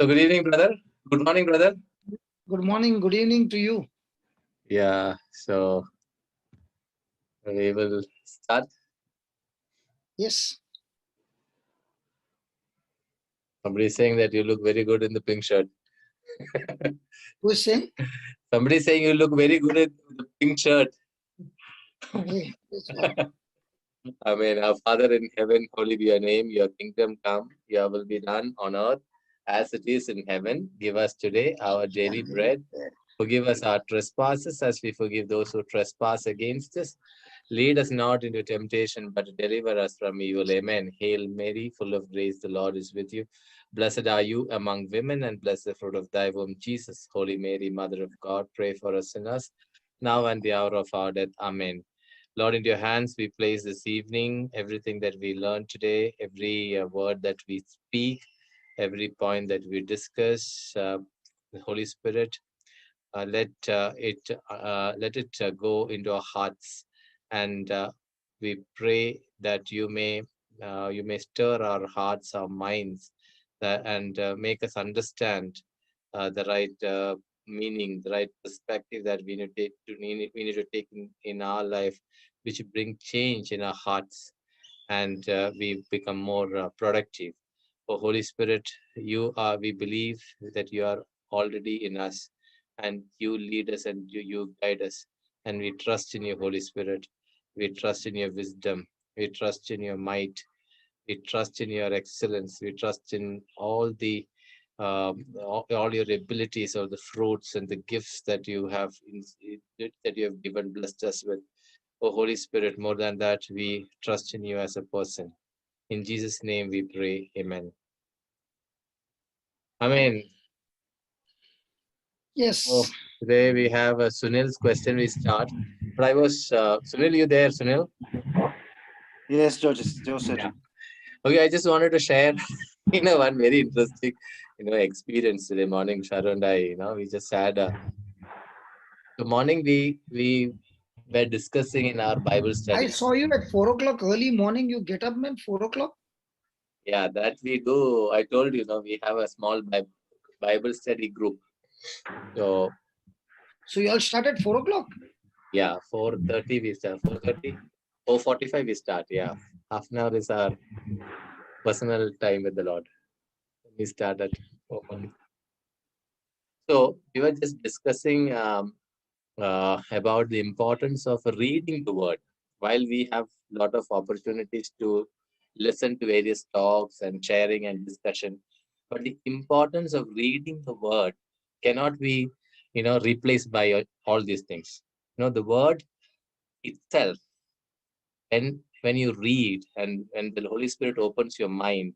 So good evening, brother. Good morning, brother. Good morning, good evening to you. Yeah, so we will start. Yes. Somebody is saying that you look very good in the pink shirt. Who is saying? Somebody is saying you look very good in the pink shirt. Okay. Yes, well, Amen. Our Father in heaven, holy be your name. Your kingdom come. Your will be done on earth as it is in heaven. Give us today our daily bread. Forgive us our trespasses as we forgive those who trespass against us. Lead us not into temptation, but deliver us from evil. Amen. Hail Mary, full of grace, the Lord is with you. Blessed are you among women, and blessed the fruit of thy womb, Jesus. Holy Mary, Mother of God, pray for us sinners, now and the hour of our death. Amen. Lord, into your hands we place this evening everything that we learned today, every word that we speak, every point that we discuss. The Holy Spirit, let it go into our hearts, and we pray that you may stir our hearts, our minds, and make us understand the right meaning, the right perspective that we need to take in our life, which bring change in our hearts, and we become more productive. Oh, Holy Spirit, we believe that you are already in us, and you lead us and you guide us. And we trust in your Holy Spirit. We trust in your wisdom. We trust in your might. We trust in your excellence. We trust in all your abilities, or the fruits and the gifts that you have that you have given, blessed us with. Oh, Holy Spirit, more than that, we trust in you as a person. In Jesus' name we pray. Amen. Amen. So yes. today we have Sunil's question. We start. But Sunil, you there, Sunil? Yes, Joseph. Yeah. Okay, I just wanted to share, one very interesting, experience today morning. Sharon and I, we just had the morning we were discussing in our Bible I study. saw you at 4 o'clock early morning. You get up, man, 4 o'clock. Yeah, that we do. I told you, we have a small Bible study group. So So you all start at 4 o'clock. yeah, 4:30 we start. 4:30, 4:45 we start. Yeah, half an hour is our personal time with the Lord. We start at 4:45. So we were just discussing about the importance of reading the Word. While we have a lot of opportunities to listen to various talks and sharing and discussion, but the importance of reading the Word cannot be, replaced by all these things. The Word itself, and when you read and when the Holy Spirit opens your mind,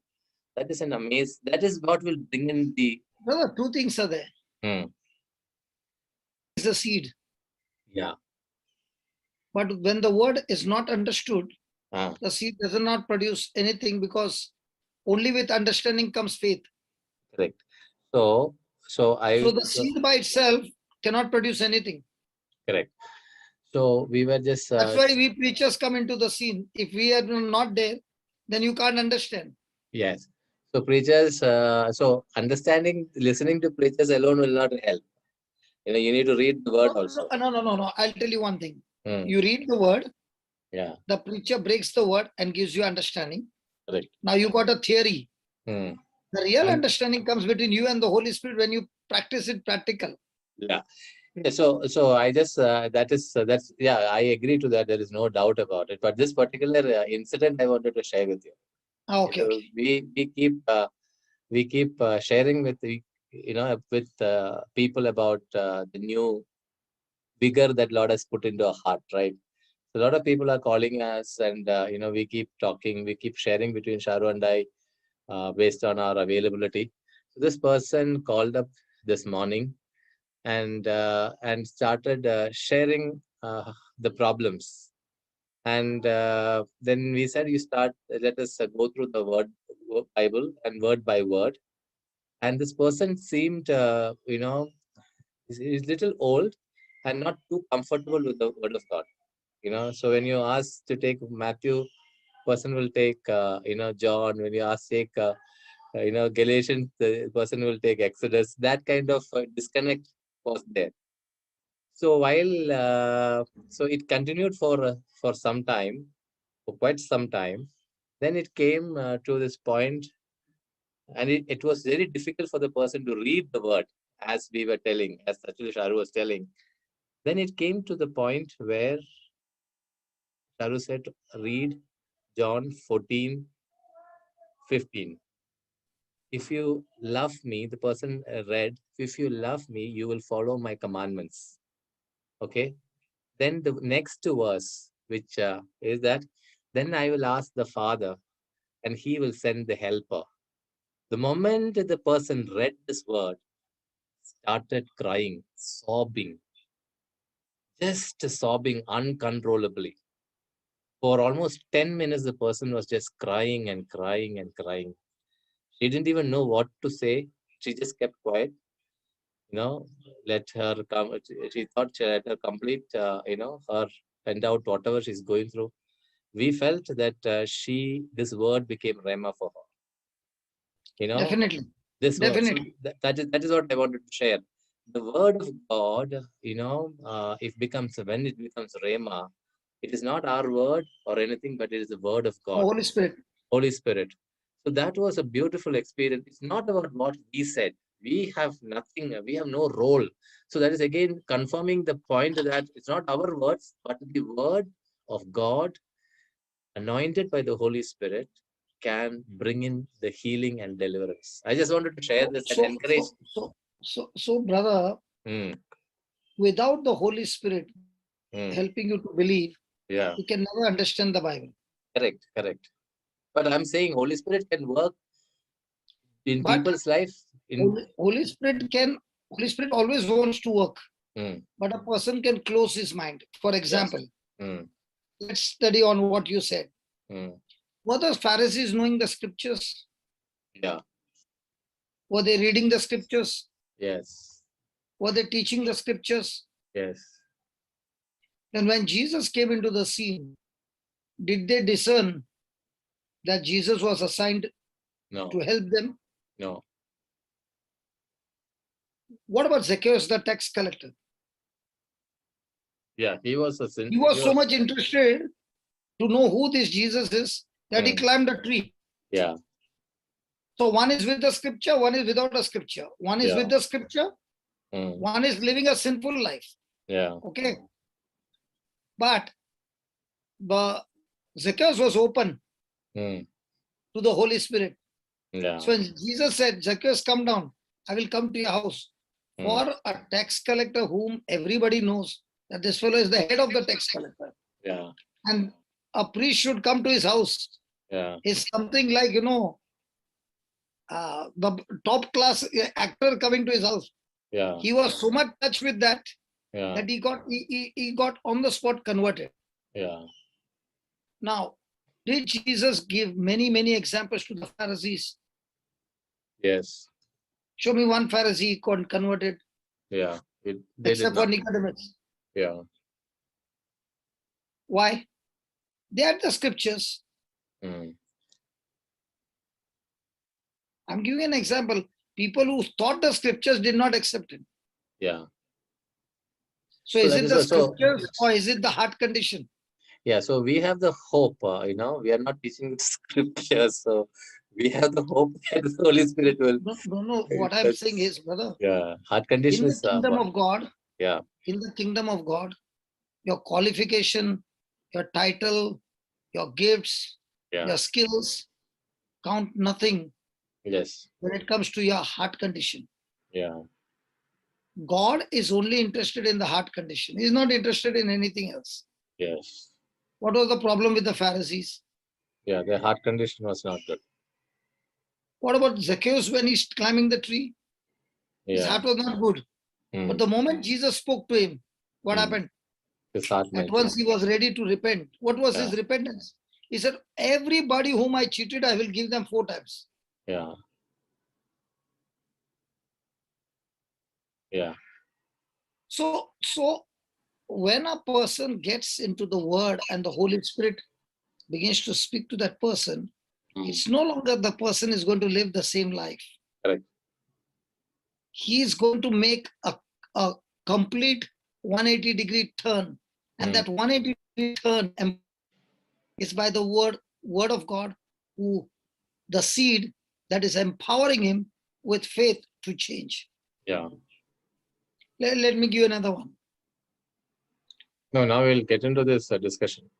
that is what will bring in the Brother, two things are there. hmm, It's a seed. yeah. But when the word is not understood, Ah, the seed does not produce anything, because only with understanding comes faith. correct. So So the seed by itself cannot produce anything. correct. So we were just That's why we preachers come into the scene. If we are not there, then you can't understand. yes. So preachers, so understanding, listening to preachers alone will not help. You need to read the word No, also. no. I'll tell you one thing. Hmm. You read the word, Yeah, the preacher breaks the word and gives you understanding. correct. Now you got a theory. Hmm. The real And understanding comes between you and the Holy Spirit when you practice it practical. yeah. Yeah, so I just that's yeah, I agree to that. There is no doubt about it. But this particular incident I wanted to share with you. Okay. We keep sharing with people about the new vigor that Lord has put into our heart, right? So a lot of people are calling us, and we keep talking, we keep sharing between Sharu and I, based on our availability. So this person called up this morning, and started sharing the problems, and then we said, you start, let us go through the Bible and word by word. And this person seemed, is little old and not too comfortable with the word of God. So when you ask to take Matthew, person will take John. When you ask take Galatians, the person will take Exodus. That kind of disconnect was there. So so it continued for some time, for quite some time. Then it came to this point, and it was very difficult for the person to read the word, as we were telling, as Sachil Sharu was telling. Then it came to the point where Sharu said, read John 14:15. If you love me, the person read, if you love me, you will follow my commandments. Okay. Then the next verse, which is that, then I will ask the Father, and he will send the helper. The moment the person read this word, started crying, sobbing, just sobbing uncontrollably. For almost 10 minutes, the person was just crying and crying and crying. She didn't even know what to say. She just kept quiet. Let her come. She thought she let her complete, her send out whatever she's going through. We felt that this word became Rema for her. Definitely. This word. So Definitely. that is what I wanted to share. The word of God, when it becomes Rema, it is not our word or anything, but it is the word of God. Holy Spirit. Holy Spirit. So that was a beautiful experience. It's not about what we said. We have nothing, we have no role. So that is again confirming the point that it's not our words, but the word of God, anointed by the Holy Spirit, can bring in the healing and deliverance. I just wanted to share this and encourage. So, brother, without the Holy Spirit helping you to believe, you can never understand the Bible. Correct. But I'm saying Holy Spirit can work in people's life. Holy Spirit always wants to work, but a person can close his mind. For example, let's study on what you said. Were the Pharisees knowing the scriptures? Yeah. Were they reading the scriptures? Yes. Were they teaching the scriptures? Yes. Then when Jesus came into the scene, did they discern that Jesus was assigned to help them? No. What about Zacchaeus, the tax collector? Yeah, he was so much interested to know who this Jesus is that he climbed a tree. Yeah. So one is with the scripture, one is without a scripture. One is with the scripture, one is living a sinful life. Yeah. Okay. But Zacchaeus was open to the Holy Spirit. Yeah. So when Jesus said, Zacchaeus, come down, I will come to your house. For a tax collector whom everybody knows that this fellow is the head of the tax collector. Yeah. And a priest should come to his house. Yeah. It's something like, the top class actor coming to his house. Yeah. He was so much touched with that that he got on the spot converted. Yeah. Now, did Jesus give many, many examples to the Pharisees? Yes. Show me one Pharisee converted. Yeah. Except for Nicodemus. Yeah. Why? They had the scriptures. I'm giving an example. People who thought the scriptures did not accept it. Yeah. So is it the scriptures or is it the heart condition? Yeah, so we have the hope, we are not teaching scriptures, so we have the hope that the Holy Spirit will. No. What I'm saying is, brother. Yeah, heart condition in the kingdom of God. Yeah. In the kingdom of God, your qualification, your title, your gifts, your skills count nothing. Yes. When it comes to your heart condition. Yeah. God is only interested in the heart condition. He's not interested in anything else. Yes. What was the problem with the Pharisees? Yeah, their heart condition was not good. What about Zacchaeus when he's climbing the tree? His heart was not good. But the moment Jesus spoke to him, what happened? His heart At once he was ready to repent. What was his repentance? He said, everybody whom I cheated, I will give them 4 times. Yeah. Yeah. So when a person gets into the word and the Holy Spirit begins to speak to that person, It's no longer the person is going to live the same life. Correct. He is going to make a complete 180-degree turn. And that 180-degree turn is by the word of God, who the seed that is empowering him with faith to change. Yeah. Let me give you another one. No, now we'll get into this discussion.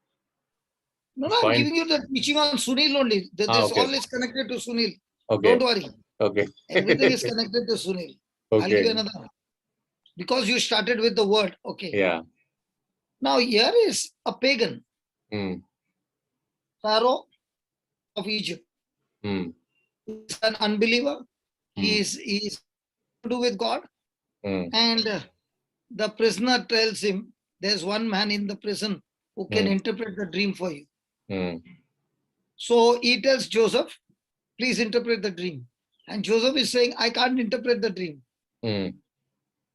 No, I'm giving you the teaching on Sunil only. This okay. all is connected to Sunil. Okay. Don't worry. Okay. Everything is connected to Sunil. Okay. I'll give you another one. Because you started with the word. Okay. Yeah. Now here is a pagan. Pharaoh of Egypt. He's an unbeliever. He's to do with God. And the prisoner tells him, there's one man in the prison who can interpret the dream for you. So he tells Joseph, please interpret the dream. And Joseph is saying, I can't interpret the dream.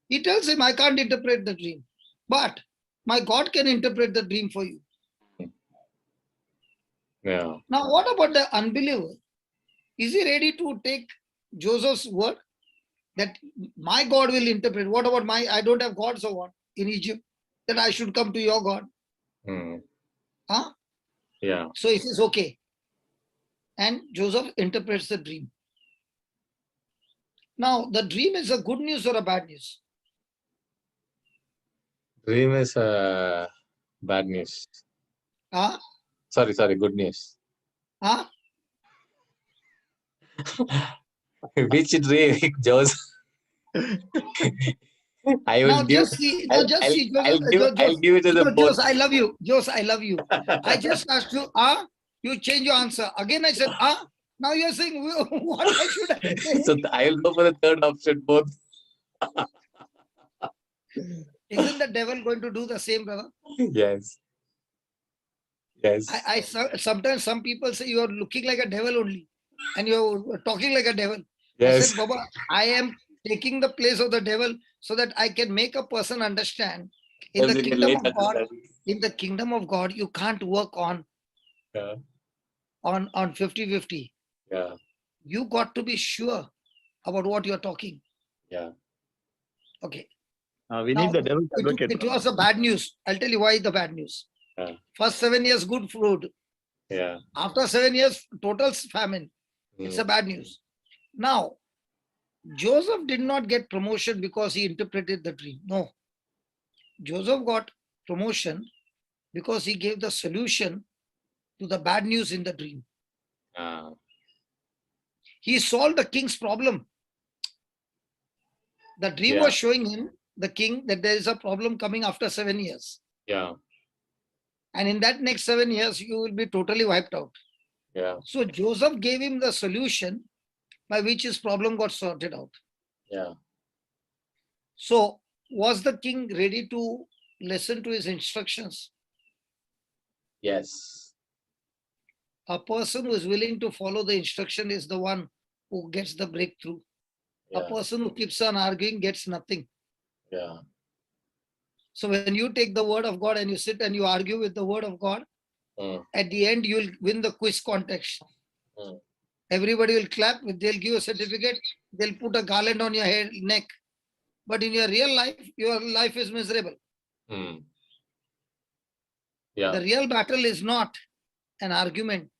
He tells him, I can't interpret the dream, but my God can interpret the dream for you. Yeah. Now, what about the unbeliever? Is he ready to take Joseph's word that my God will interpret? What about I don't have gods or what in Egypt, that I should come to your God? Huh? Yeah. So he says, okay. And Joseph interprets the dream. Now, the dream is a good news or a bad news? Dream is bad news. Huh? Sorry, good news. Huh? Which dream, Joseph? I will give. I'll give it to the both. Joseph, I love you. Joseph, I love you. I just asked you, you change your answer. Again, I said, now you're saying, what I should I say? So I will go for the third option, both. Isn't the devil going to do the same, brother? Yes. Yes. I sometimes some people say you are looking like a devil only, and you're talking like a devil. Yes. I said, Baba, I am taking the place of the devil so that I can make a person understand in the kingdom of God. In the kingdom of God, you can't work on 50-50. Yeah. You got to be sure about what you're talking. Yeah. Okay. We need the devil's advocate. It was a bad news. I'll tell you why the bad news. First 7 years, good food. Yeah. After 7 years, total famine. It's a bad news. Now, Joseph did not get promotion because he interpreted the dream. No. Joseph got promotion because he gave the solution to the bad news in the dream. He solved the king's problem. The dream was showing him, the king, that there is a problem coming after 7 years. Yeah. And in that next 7 years, you will be totally wiped out. Yeah. So Joseph gave him the solution by which his problem got sorted out. Yeah. So was the king ready to listen to his instructions? Yes. A person who is willing to follow the instruction is the one who gets the breakthrough. Yeah. A person who keeps on arguing gets nothing. Yeah. So when you take the word of God and you sit and you argue with the word of God, at the end you'll win the quiz contest. Everybody will clap, they'll give you a certificate, they'll put a garland on your head, neck. But in your real life, your life is miserable. Yeah. The real battle is not an argument.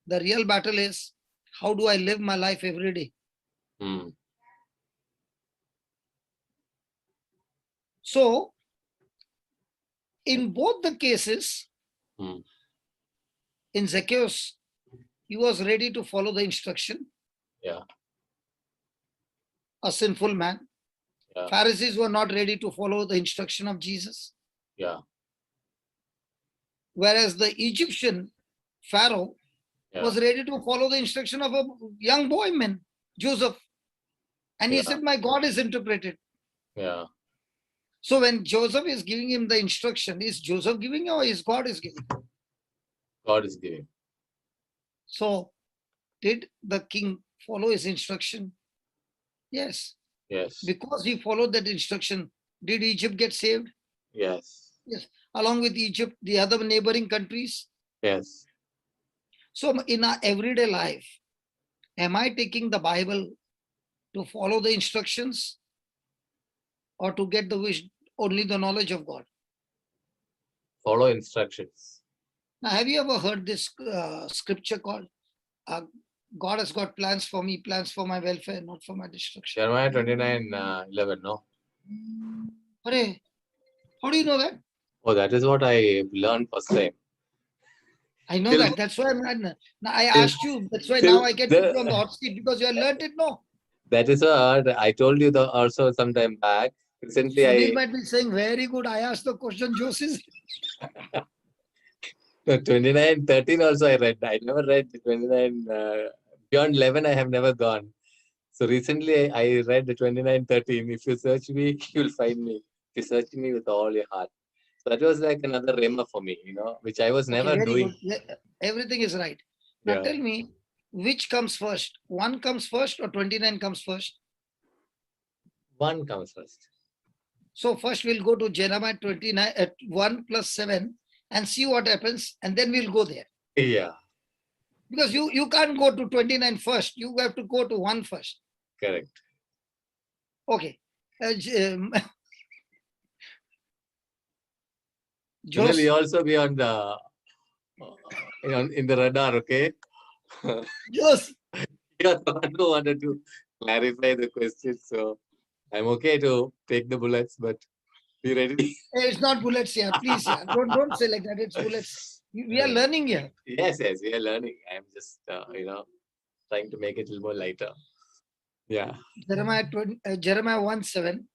The real battle is, how do I live my life every day? So, in both the cases, in Zacchaeus, he was ready to follow the instruction. Yeah. A sinful man. Yeah. Pharisees were not ready to follow the instruction of Jesus. Yeah. Whereas the Egyptian Pharaoh was ready to follow the instruction of a young boy man, Joseph. And he said, my God is interpreted. Yeah. So when Joseph is giving him the instruction, is Joseph giving or is God is giving? God is giving. So did the king follow his instruction? Yes. Yes. Because he followed that instruction, did Egypt get saved? Yes. Yes. Along with Egypt, the other neighboring countries? Yes. So in our everyday life, am I taking the Bible to follow the instructions or to get the wish, only the knowledge of God? Follow instructions. Now, have you ever heard this scripture called God has got plans for me, plans for my welfare, not for my destruction? Jeremiah 29, 11, no? Hooray. How do you know that? Oh, that is what I learned first time. I know Till- that. That's why I asked you. That's why till now I can the- put you on the hot seat because you have learned it. No. That is what I told you also some time back. Recently, Sunil might be saying, very good. I asked the question, Joseph. 29, 13 also I read. I never read 29. Beyond 11, I have never gone. So recently, I read the 29, 13. If you search me, you'll find me. If you search me with all your heart. So that was like another rhema for me, which I was never very doing. good. Yeah, everything is right. Now tell me, which comes first? 1 comes first or 29 comes first? 1 comes first. So first we'll go to Jeremiah 29 at 1 plus 7 and see what happens, and then we'll go there. Yeah. Because you can't go to 29 first. You have to go to 1 first. Correct. Okay. Sunil, you also be on the in the radar, okay? Jos. You're the one who wanted to clarify the question, so I'm okay to take the bullets, but be ready. It's not bullets here, please. Yeah. Don't say like that. It's bullets. We are learning here. Yes, we are learning. I'm just trying to make it a little more lighter. Yeah. Jeremiah 1:7.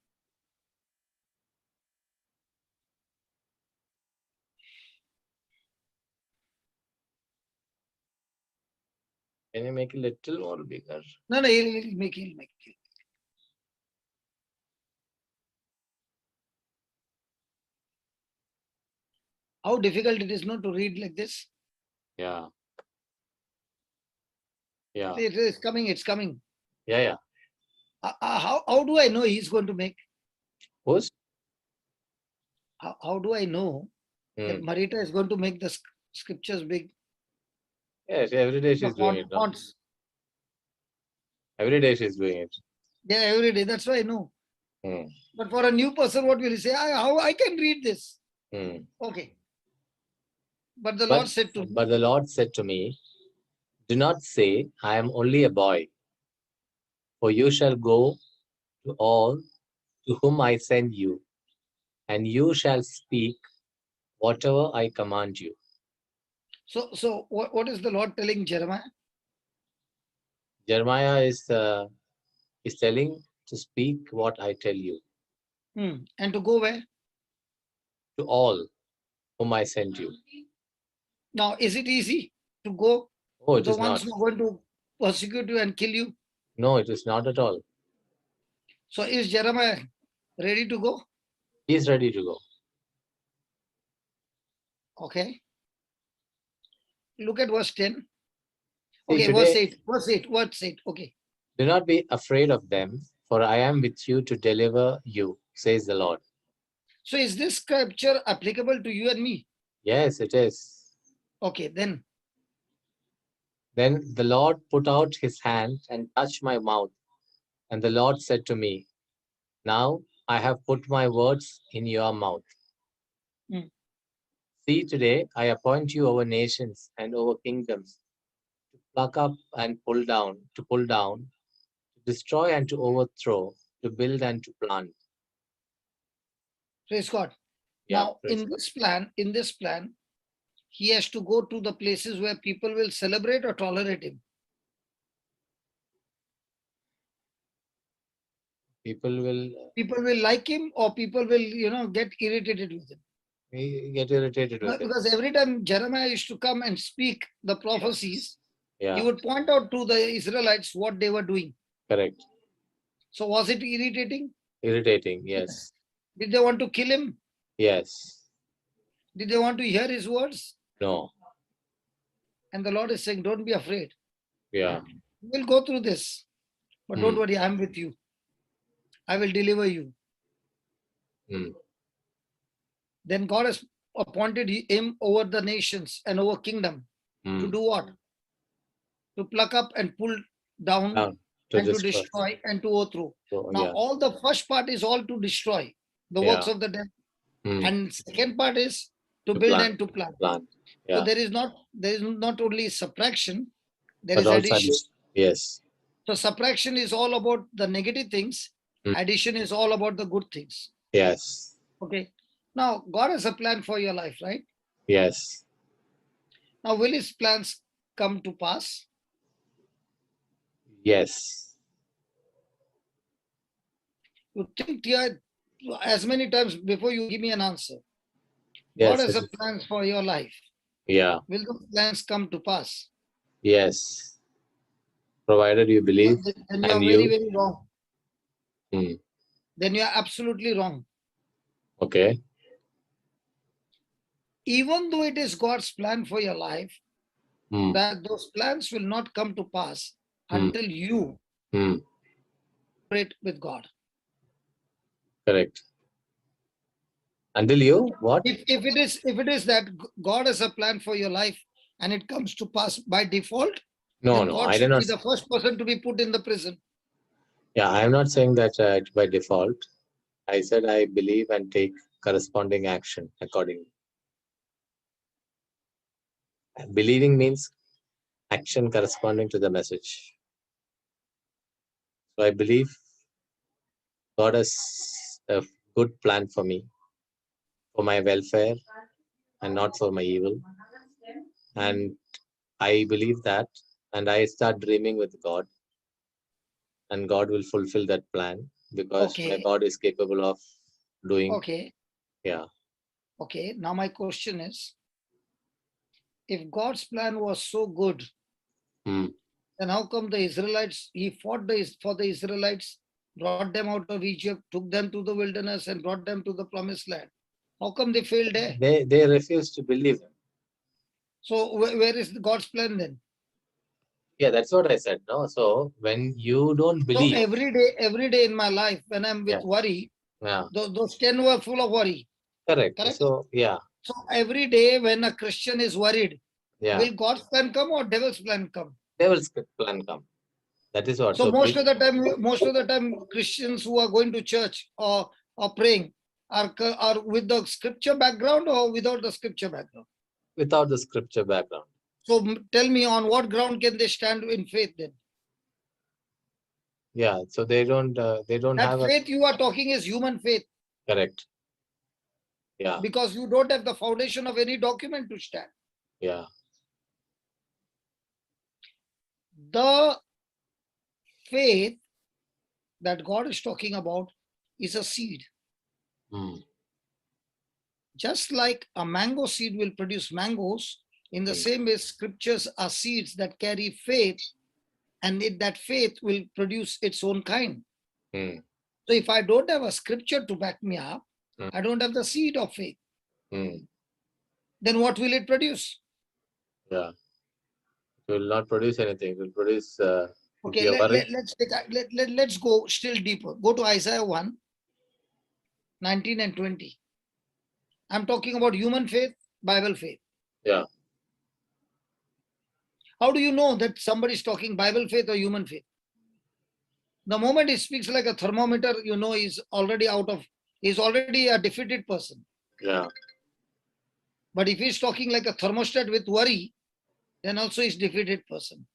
Can you make it a little more bigger? No, he'll make it. How difficult it is not to read like this? Yeah. Yeah. It is coming. It's coming. Yeah. How do I know he's going to make? Who's? How do I know that Marita is going to make the scriptures big? Yes, every day she's doing it. No? Every day she's doing it. Yeah, every day. That's why I know. But for a new person, what will he say? How I can read this? Okay. But the Lord said to me. But the Lord said to me, do not say, I am only a boy, for you shall go to all to whom I send you, and you shall speak whatever I command you. So what is the Lord telling Jeremiah? Jeremiah is telling to speak what I tell you. And to go where? To all whom I send you. Now, is it easy to go to the ones who are going to persecute you and kill you? No, it is not at all. So is Jeremiah ready to go? He is ready to go. Okay. Look at verse 10. Okay, verse 8. Verse 8. Okay. Do not be afraid of them, for I am with you to deliver you, says the Lord. So is this scripture applicable to you and me? Yes, it is. Okay, then. Then the Lord put out his hand and touched my mouth. And the Lord said to me, now I have put my words in your mouth. See, today I appoint you over nations and over kingdoms, to pluck up and pull down, to destroy and to overthrow, to build and to plant. Praise God. Yeah, now, in this plan, he has to go to the places where people will celebrate or tolerate him. People will like him, or people will, get irritated with him. Get irritated with because every time Jeremiah used to come and speak the prophecies, he would point out to the Israelites what they were doing. Correct. So was it irritating? Irritating, yes. Did they want to kill him? Yes. Did they want to hear his words? No. And the Lord is saying, don't be afraid. Yeah. We'll go through this. But don't worry, I'm with you. I will deliver you. Then God has appointed him over the nations and over kingdom. To do what? to pluck up and pull down, and to destroy and to overthrow. Now, all the first part is all to destroy the works of the devil. And second part is to build and to plant. So there is not only subtraction, there is addition. Yes. So subtraction is all about the negative things. Addition is all about the good things. Yes. Okay. Now, God has a plan for your life, right? Yes. Now, will his plans come to pass? Yes. You think here as many times before you give me an answer. Yes, God has a plan for your life. Yeah. Will the plans come to pass? Yes. Provided you believe. Then you are very, very wrong. Then you are absolutely wrong. Okay. Even though it is God's plan for your life, that those plans will not come to pass until you cooperate with God. Correct. Until you what? If it is that God has a plan for your life and it comes to pass by default, then God should be the first person to be put in the prison. Yeah, I am not saying that by default. I said I believe and take corresponding action accordingly. Believing means action corresponding to the message. So I believe God has a good plan for me, for my welfare and not for my evil. And I believe that, and I start dreaming with God, and God will fulfill that plan because my God is capable of doing. Okay. Yeah. Okay. Now my question is, if God's plan was so good, then how come the Israelites, he fought for the Israelites, brought them out of Egypt, took them to the wilderness and brought them to the promised land? How come they failed there? They refused to believe. So where is God's plan then? Yeah, that's what I said. No, so when you don't believe. So every day in my life, when I'm with worry, those 10 were full of worry. Correct. So yeah. So every day when a Christian is worried, will God's plan come or devil's plan come? Devil's plan come. That is what. So most of the time, Christians who are going to church or praying are with the scripture background or without the scripture background? Without the scripture background. So tell me, on what ground can they stand in faith then? Yeah, so they don't have faith you are talking is human faith. Correct. Yeah. Because you don't have the foundation of any document to stand. Yeah. The faith that God is talking about is a seed. Just like a mango seed will produce mangoes, in the same way, scriptures are seeds that carry faith, and that faith will produce its own kind. So if I don't have a scripture to back me up, I don't have the seed of faith. Then what will it produce? Yeah. It will not produce anything. It will produce. Okay, let's go still deeper. Go to Isaiah 1, 19 and 20. I'm talking about human faith, Bible faith. Yeah. How do you know that somebody is talking Bible faith or human faith? The moment he speaks like a thermometer, you know he's already a defeated person. Yeah. But if he's talking like a thermostat with worry, then also he's defeated person.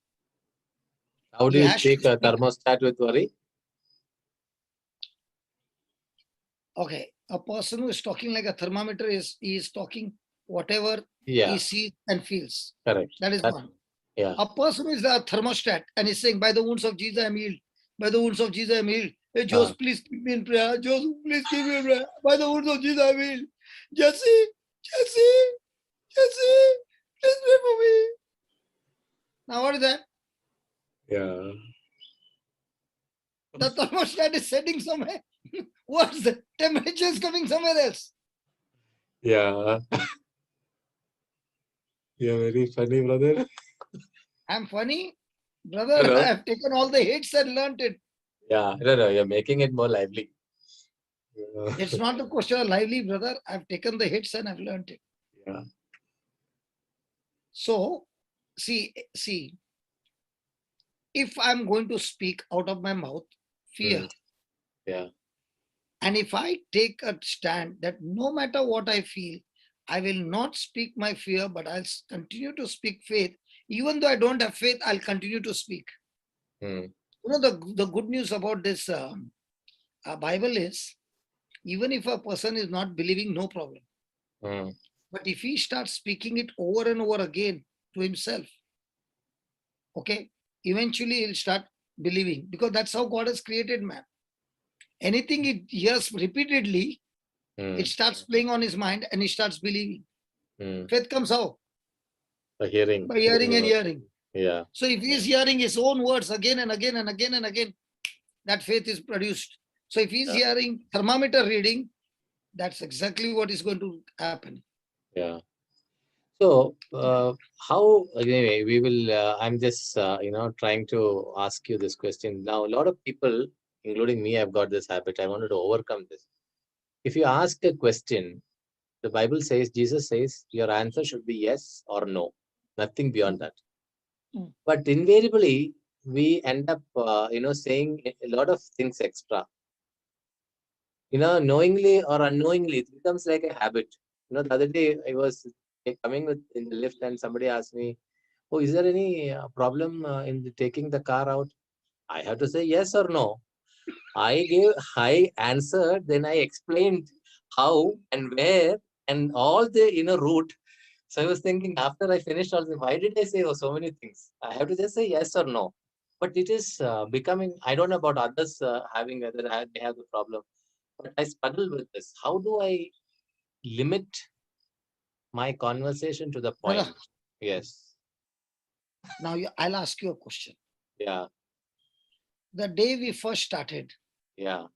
How do you speak a thermostat with worry? Okay, a person who is talking like a thermometer is talking whatever he sees and feels. Correct. That is one. Yeah. A person who is a thermostat and is saying, by the wounds of Jesus I am healed. By the wounds of Jesus I am healed. Hey, Joseph, please keep me in prayer. Joseph, please keep me in prayer. By the wounds of Jesus I am healed. Jesse, please pray for me. Now what is that? Yeah. The thermostat is setting somewhere. What's the temperature is coming somewhere else? Yeah. You're very funny, brother. I'm funny? Brother, Hello. I have taken all the hits and learned it. Yeah, no, you're making it more lively. It's not a question of lively, brother. I've taken the hits and I've learned it. Yeah. So, see, if I'm going to speak out of my mouth fear, Yeah. and if I take a stand that no matter what I feel, I will not speak my fear, but I'll continue to speak faith. Even though I don't have faith, I'll continue to speak. You know, the good news about this Bible is, even if a person is not believing, no problem. But if he starts speaking it over and over again to himself, okay, eventually he'll start believing, because that's how God has created man. Anything he hears repeatedly, it starts playing on his mind and he starts believing. Faith comes how? By hearing. By hearing and hearing. Yeah. So if he is hearing his own words again and again and again and again, that faith is produced. So if he's hearing thermometer reading, that's exactly what is going to happen. Yeah. So how, anyway, we will, I'm just, trying to ask you this question. Now, a lot of people, including me, have got this habit. I wanted to overcome this. If you ask a question, the Bible says, Jesus says, your answer should be yes or no, nothing beyond that. But invariably, we end up, saying a lot of things extra. Knowingly or unknowingly, it becomes like a habit. The other day I was coming in the lift and somebody asked me, oh, is there any problem in taking the car out? I have to say yes or no. I answered, then I explained how and where and all the route. So I was thinking, after I finished all this, why did I say so many things? I have to just say yes or no. But it is becoming, I don't know about others having whether they have the problem, but I struggle with this. How do I limit my conversation to the point? Yes. Now I'll ask you a question. Yeah. The day we first started, yeah,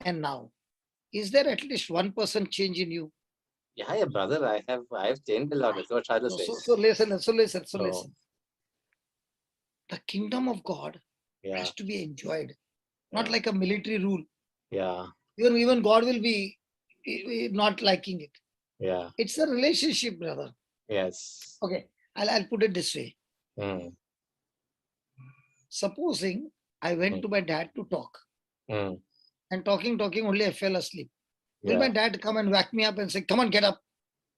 and now, is there at least 1% change in you? Yeah, brother, I have changed a lot. That's what Shada says. So listen. The kingdom of God has to be enjoyed, not like a military rule. Yeah. Even God will be not liking it. Yeah. It's a relationship, brother. Yes. Okay, I'll put it this way. Supposing I went to my dad to talk, and talking, only I fell asleep. Will my dad come and wake me up and say, come on, get up?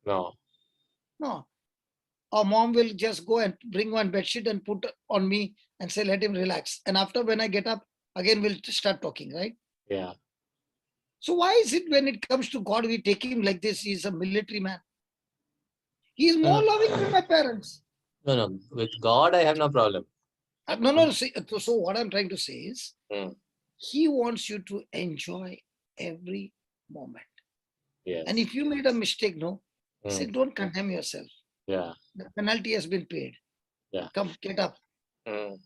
No. Or mom will just go and bring one bedsheet and put on me and say, let him relax. And after, when I get up, again we'll start talking, right? Yeah. So why is it when it comes to God, we take him like this? He's a military man. He is more loving than my parents. No. With God, I have no problem. No. So what I'm trying to say is, he wants you to enjoy every moment. Yes. And if you made a mistake, say, don't condemn yourself. Yeah. The penalty has been paid. Yeah. Come, get up. No,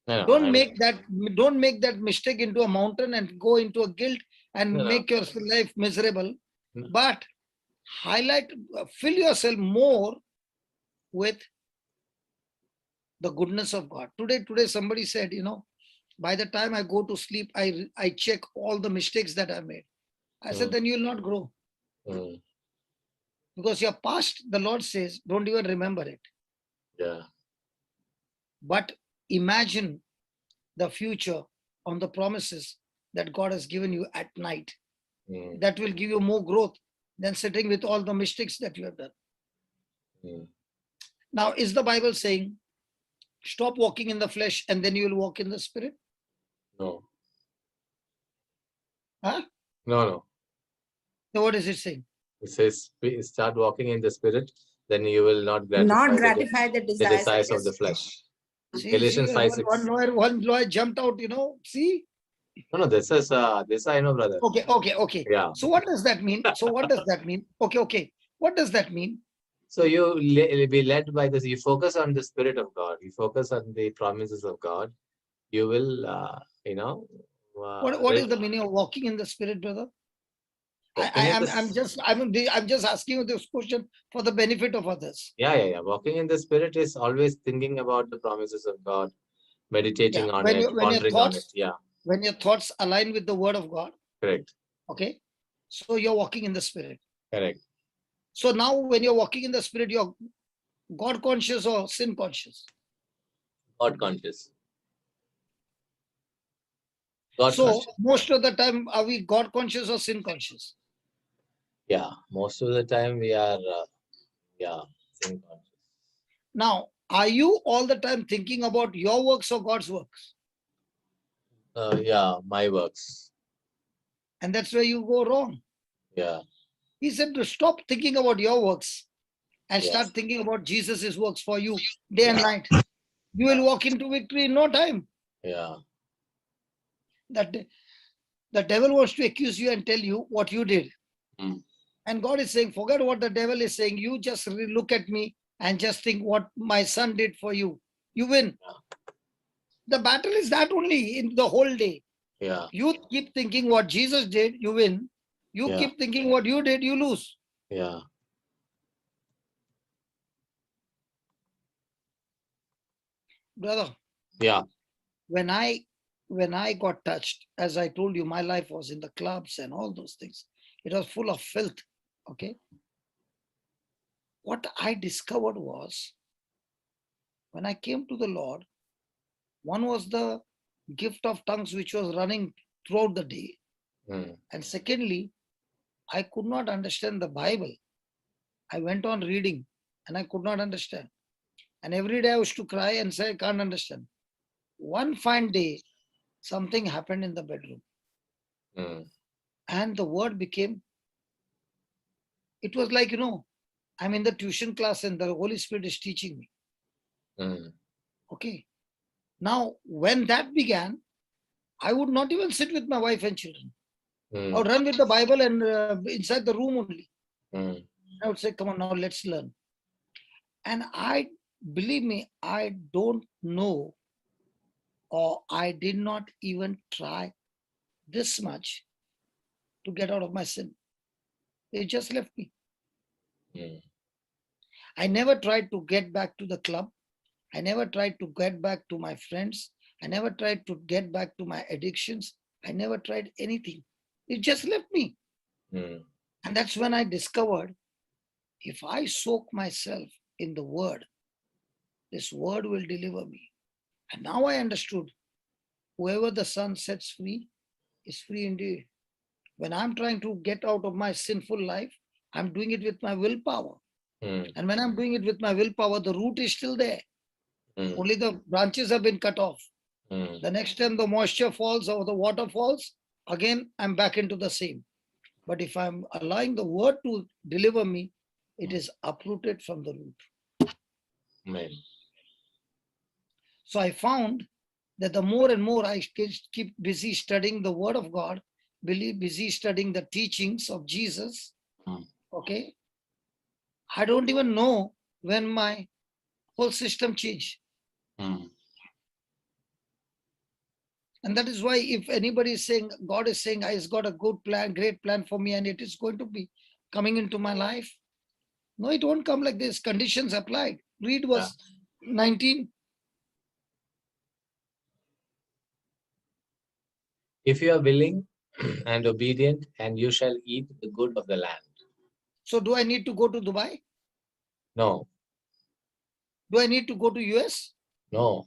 don't make that mistake into a mountain and go into a guilt and make your life miserable. But fill yourself more with the goodness of God. Today somebody said, by the time I go to sleep, I check all the mistakes that I made. I said, then you will not grow. Because your past, the Lord says, don't even remember it. Yeah. But imagine the future on the promises that God has given you at night. That will give you more growth than sitting with all the mistakes that you have done. Now, is the Bible saying, stop walking in the flesh and then you will walk in the spirit? No. Huh? No. So what is it saying? It says, start walking in the spirit, then you will not gratify the desires of the flesh. See, one lawyer jumped out, see? No, this I know, brother. Okay. Yeah. So what does that mean? Okay. What does that mean? So you be led by this. You focus on the Spirit of God. You focus on the promises of God. You will, what is the meaning of walking in the Spirit, brother? I'm just asking you this question for the benefit of others. Yeah. Walking in the Spirit is always thinking about the promises of God, meditating on it, pondering on it. Yeah. When your thoughts align with the Word of God. Correct. Okay. So you're walking in the Spirit. Correct. So now when you're walking in the Spirit, you're God conscious or sin conscious? God conscious. God So conscious. most of the time, are we God conscious or sin conscious? Yeah, most of the time we are, sin conscious. Now, are you all the time thinking about your works or God's works? Yeah, my works. And that's where you go wrong. Yeah. He said to stop thinking about your works and Yes. start thinking about Jesus' works for you day and Yeah. night. You will walk into victory in no time. Yeah. That the devil wants to accuse you and tell you what you did. Mm. And God is saying, forget what the devil is saying. You just look at me and just think what my son did for you. You win. The battle is that only in the whole day. Yeah. You keep thinking what Jesus did, you win. You Yeah. keep thinking what you did, you lose. Yeah. Brother, Yeah. when I got touched, as I told you, my life was in the clubs and all those things. It was full of filth. Okay. What I discovered was when I came to the Lord, one was the gift of tongues which was running throughout the day. Mm. And secondly, I could not understand the Bible. I went on reading and I could not understand. And every day I used to cry and say, I can't understand. One fine day, something happened in the bedroom. Mm. And the word became, it was like, I'm in the tuition class and the Holy Spirit is teaching me. Mm. Okay. Now, when that began, I would not even sit with my wife and children. I would run with the Bible and inside the room only. Mm. I would say, come on, now let's learn. And believe me, I don't know, or I did not even try this much to get out of my sin. They just left me. Mm. I never tried to get back to the club. I never tried to get back to my friends. I never tried to get back to my addictions. I never tried anything. It just left me. Mm. And that's when I discovered if I soak myself in the word, this word will deliver me. And now I understood whoever the Son sets free is free indeed. When I'm trying to get out of my sinful life, I'm doing it with my willpower. Mm. And when I'm doing it with my willpower, the root is still there. Mm. Only the branches have been cut off. Mm. The next time the moisture falls or the water falls, again, I'm back into the same. But if I'm allowing the word to deliver me, it is uprooted from the root. Amen. So I found that the more and more I keep busy studying the word of God, busy studying the teachings of Jesus, okay, I don't even know when my whole system changed. Mm. And that is why if anybody is saying, God is saying, I've got a good plan, great plan for me, and it is going to be coming into my life. No, it won't come like this. Conditions applied. Read verse 19. If you are willing and obedient, and you shall eat the good of the land. So do I need to go to Dubai? No. Do I need to go to US? No.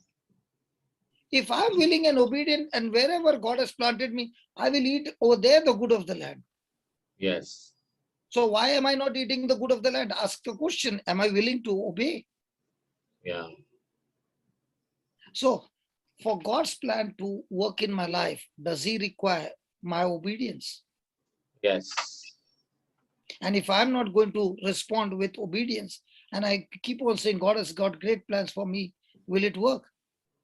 If I'm willing and obedient and wherever God has planted me, I will eat over there the good of the land. Yes. So why am I not eating the good of the land? Ask the question, am I willing to obey? Yeah. So for God's plan to work in my life, does he require my obedience? Yes. And if I'm not going to respond with obedience and I keep on saying God has got great plans for me, will it work?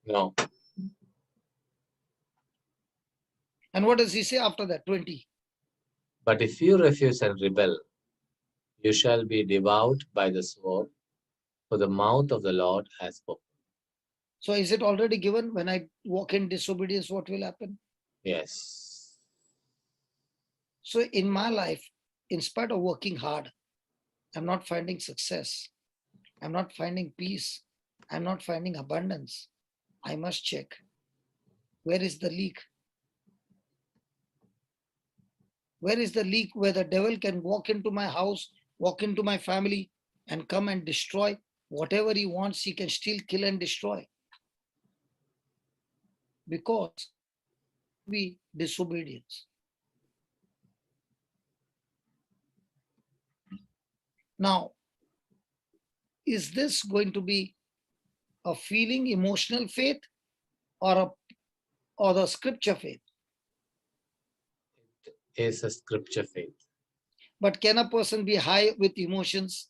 No. And what does he say after that? 20. But if you refuse and rebel, you shall be devoured by the sword, for the mouth of the Lord has spoken. So is it already given? When I walk in disobedience, what will happen? Yes. So in my life, in spite of working hard, I'm not finding success. I'm not finding peace. I'm not finding abundance. I must check. Where is the leak? Where is the leak where the devil can walk into my house, walk into my family, and come and destroy whatever he wants? He can steal, kill, and destroy. Because be disobedience. Now, is this going to be a feeling, emotional faith, or the scripture faith? It is a scripture faith. But can a person be high with emotions?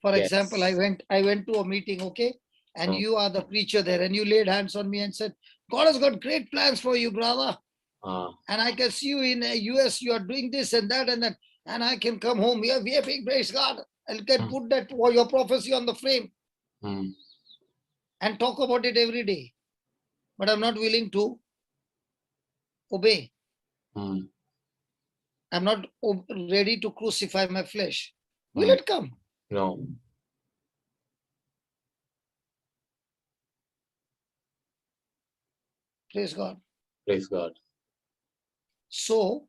For Yes. example, I went to a meeting, okay, and you are the preacher there, and you laid hands on me and said, God has got great plans for you, brother. And I can see you in US, you are doing this and that, and I can come home. We are praise God. And can put that your prophecy on the frame and talk about it every day. But I'm not willing to obey. I'm not ready to crucify my flesh. Will it come? No. Praise God. Praise God. So,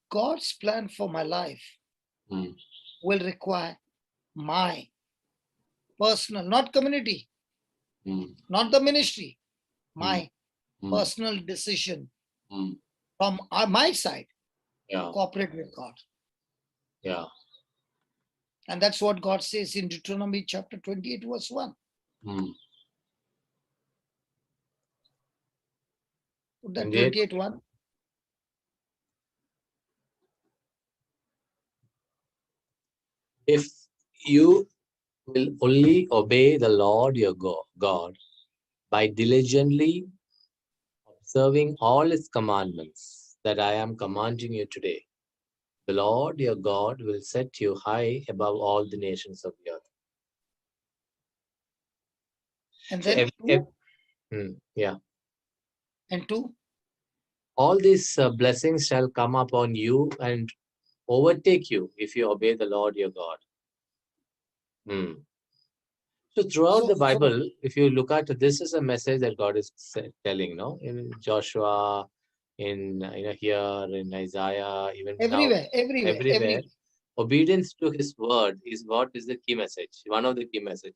God's plan for my life will require my personal, not community, not the ministry, my personal decision from my side, cooperate with God. Yeah. And that's what God says in Deuteronomy chapter 28, verse 1. Put that 28, 1. If you will only obey the Lord your God by diligently observing all his commandments that I am commanding you today, the Lord your God will set you high above all the nations of the earth. And So then and 2. All these blessings shall come upon you and overtake you if you obey the Lord your God. So throughout the Bible, if you look at it, this is a message that God is telling, no? In Joshua, in here, in Isaiah, even everywhere. Obedience to his word is what is the key message, one of the key messages.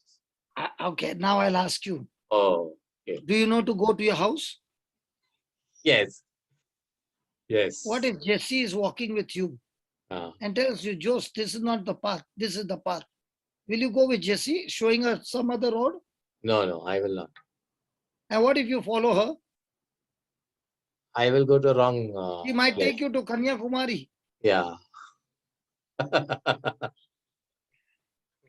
Okay, now I'll ask you. Oh, okay. Do you know to go to your house? Yes. Yes. What if Jesse is walking with you and tells you, Jose, this is not the path, this is the path. Will you go with Jesse, showing her some other road? No, I will not. And what if you follow her? I will go to wrong She might take you to Kanyakumari. Yeah. Now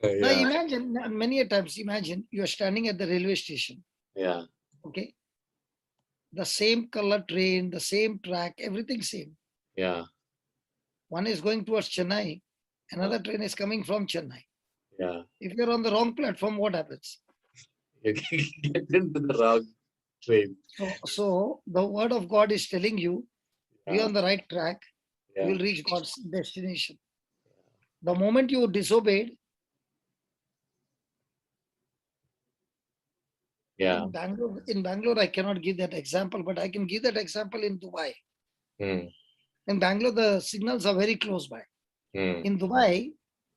imagine, many a times, imagine you are standing at the railway station. Yeah. Okay. The same color train, the same track, everything same. Yeah. One is going towards Chennai, another train is coming from Chennai. Yeah. If you're on the wrong platform, what happens? You get into the wrong train. So the word of God is telling you, be on the right track, you will reach God's destination. The moment you disobeyed, in Bangalore, I cannot give that example, but I can give that example in Dubai. In Bangalore, the signals are very close by. In Dubai,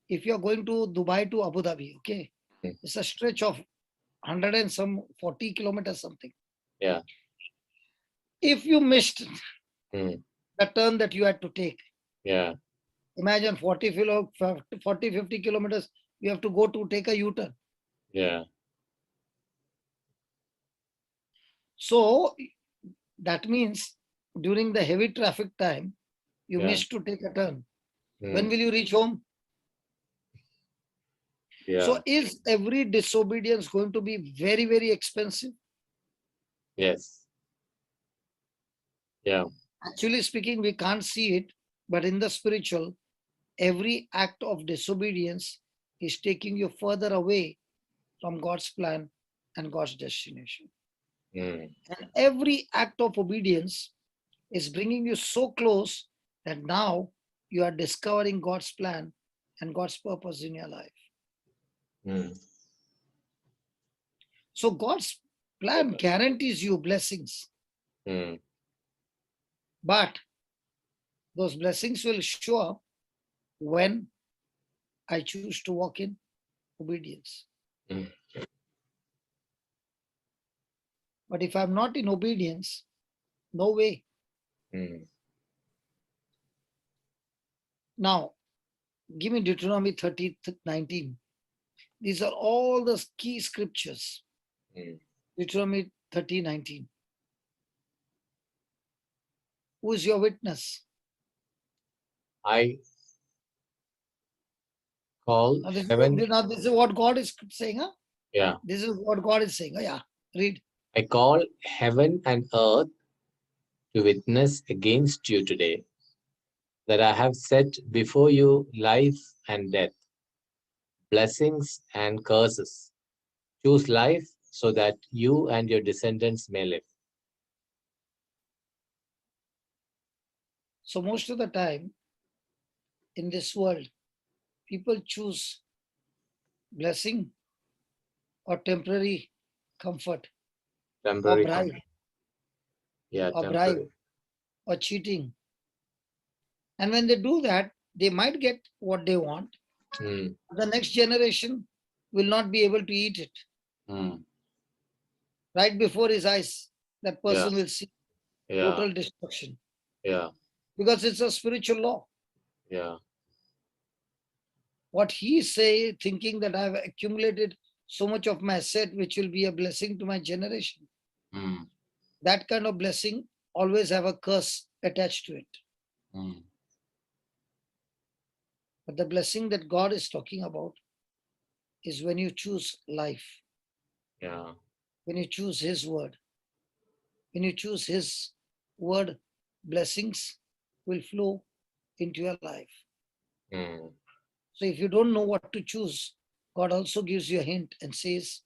if you are going to Dubai to Abu Dhabi, okay, it's a stretch of 140 kilometers something. Yeah. If you missed the turn that you had to take, imagine 40, 50 kilometers, you have to go to take a U-turn. Yeah. So that means during the heavy traffic time, you missed to take a turn. When will you reach home? So is every disobedience going to be very, very expensive? Yes. Yeah. Actually speaking, we can't see it, but in the spiritual, every act of disobedience is taking you further away from God's plan and God's destination. And every act of obedience is bringing you so close that now you are discovering God's plan and God's purpose in your life. So God's plan guarantees you blessings. But those blessings will show up when I choose to walk in obedience. But if I'm not in obedience, No way. Mm. Now, give me Deuteronomy 30:19. These are all the key scriptures. Mm. Deuteronomy 30:19. Who is your witness? I call heaven. Now this is what God is saying, huh? Yeah. This is what God is saying. Oh, yeah. Read. I call heaven and earth to witness against you today that I have set before you life and death, blessings and curses. Choose life so that you and your descendants may live. So most of the time in this world, people choose blessing or temporary comfort, Temporary or bribe, comfort. Yeah, or temporary. bribe, or cheating. And when they do that, they might get what they want. Mm. The next generation will not be able to eat it. Mm. Right before his eyes, that person will see Yeah. total destruction. Yeah. Because it's a spiritual law. Yeah. What he say, thinking that I've accumulated so much of my asset, which will be a blessing to my generation. Mm. That kind of blessing always have a curse attached to it. Mm. But the blessing that God is talking about is when you choose life. Yeah. When you choose his word. When you choose his word, blessings will flow into your life. Mm. So if you don't know what to choose, God also gives you a hint and says,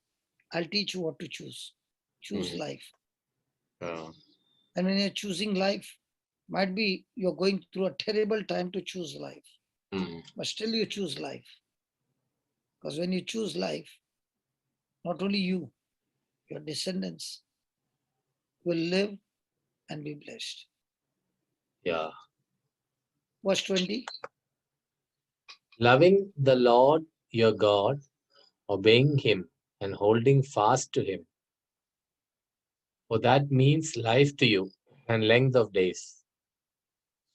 I'll teach you what to choose. Choose life. Yeah. And when you're choosing life, might be you're going through a terrible time to choose life. Mm. But still you choose life. Because when you choose life, not only you, your descendants will live and be blessed. Yeah. Verse 20. Loving the Lord your God, obeying him and holding fast to him. For that means life to you and length of days,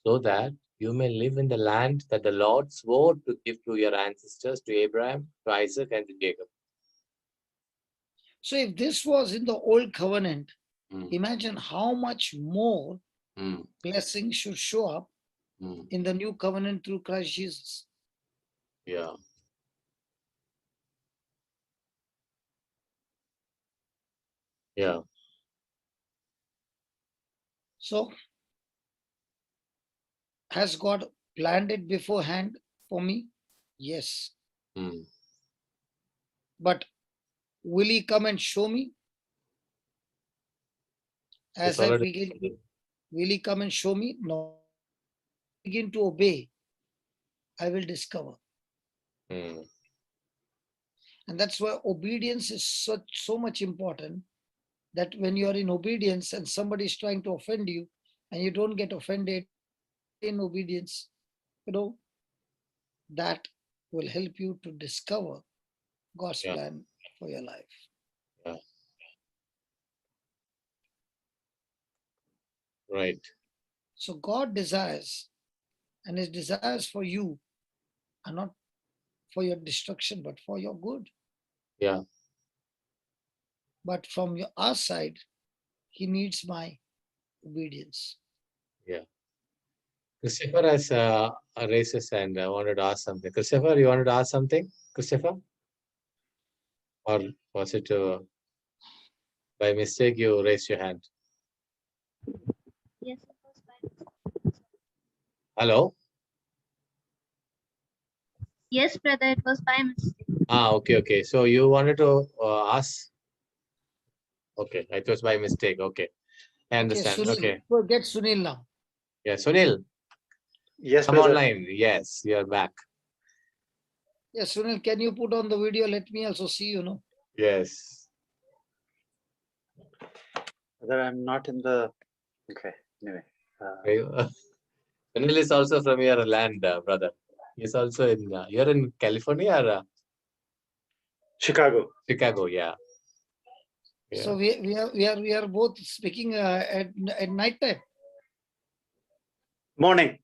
so that you may live in the land that the Lord swore to give to your ancestors, to Abraham, to Isaac, and to Jacob. So if this was in the old covenant, imagine how much more blessing should show up in the new covenant through Christ Jesus. Yeah. Yeah. So has God planned it beforehand for me? Yes. But will he come and show me? As I begin, will he come and show me? No. Begin to obey, I will discover. And that's why obedience is so much important, that when you are in obedience and somebody is trying to offend you and you don't get offended in obedience, that will help you to discover God's plan for your life. Yeah. Right. So God desires, and his desires for you are not for your destruction, but for your good. Yeah. But from our side, he needs my obedience. Yeah. Christopher has raised his hand. I wanted to ask something. Christopher, you wanted to ask something? Christopher? Or was it by mistake you raised your hand? Yes, it was by mistake. Hello? Yes, brother, it was by mistake. Okay, okay. So you wanted to ask? Okay, it was by mistake. Okay, I understand. Sunil, okay. Get Sunil now. Yeah, Sunil. Yes, Come brother. online. Yes, you're back. Yes, Sunil, can you put on the video? Let me also see, Yes. Brother, I'm not in the... Okay, anyway. Sunil is also from your land, brother. He's also in, you're in California or? Chicago. Chicago, yeah. Yeah. So we are both speaking at night time. Morning,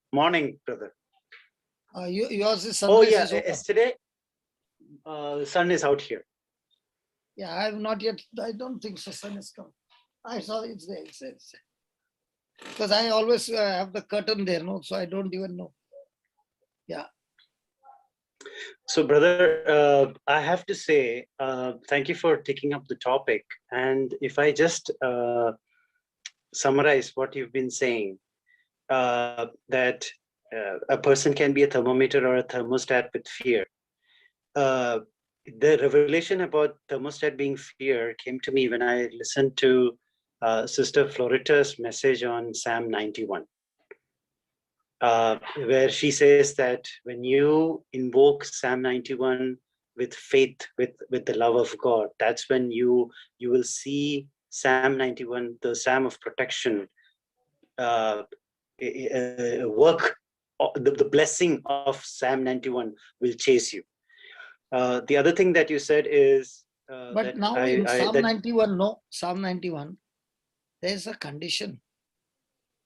brother. Yours is Oh sunrise yeah, is over. yesterday the sun is out here. Yeah, I have not yet. I don't think so. Sun has come. I saw it's there. It's there. Because I always have the curtain there, no, so I don't even know. Yeah. So, brother, I have to say, thank you for taking up the topic. And if I just summarize what you've been saying, that a person can be a thermometer or a thermostat with fear. The revelation about thermostat being fear came to me when I listened to Sister Florita's message on Psalm 91. Where she says that when you invoke Psalm 91 with faith, with the love of God, that's when you will see Psalm 91, the Psalm of protection, work. The blessing of Psalm 91 will chase you. The other thing that you said is But now in Psalm 91, no, Psalm 91, there's a condition.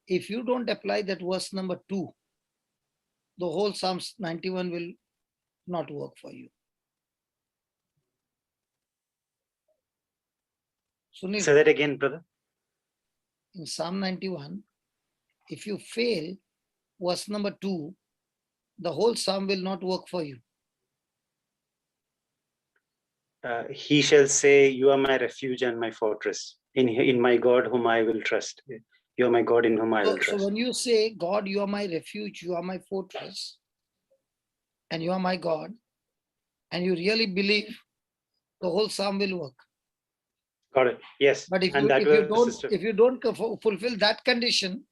If you don't apply that verse number 2, the whole Psalm 91 will not work for you. Sunil, say that again, brother. in Psalm 91, if you fail verse number 2, the whole Psalm will not work for you. He shall say, you are my refuge and my fortress. In my God whom I will trust. You are my God in whom I will trust. So when you say, God, you are my refuge, you are my fortress, and you are my God, and you really believe, the whole Psalm will work. Got it. Yes. But if you don't fulfill that condition,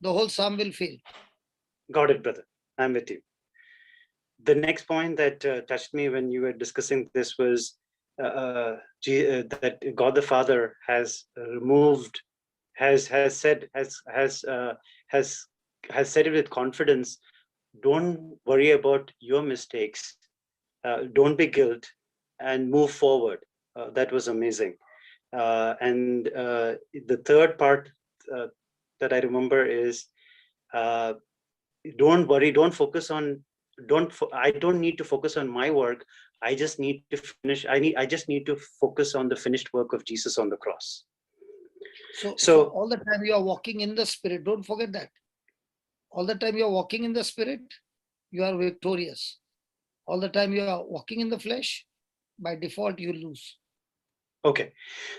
the whole Psalm will fail. Got it, brother. I'm with you. The next point that touched me when you were discussing this was that God the Father has removed, has said it with confidence. Don't worry about your mistakes. Don't be guilt, and move forward. That was amazing. And the third part that I remember is, don't worry, don't focus on, I don't need to focus on my work. I just need to finish. I just need to focus on the finished work of Jesus on the cross. So all the time you are walking in the Spirit, don't forget that. All the time you are walking in the Spirit, you are victorious. All the time you are walking in the flesh, by default you lose. Okay,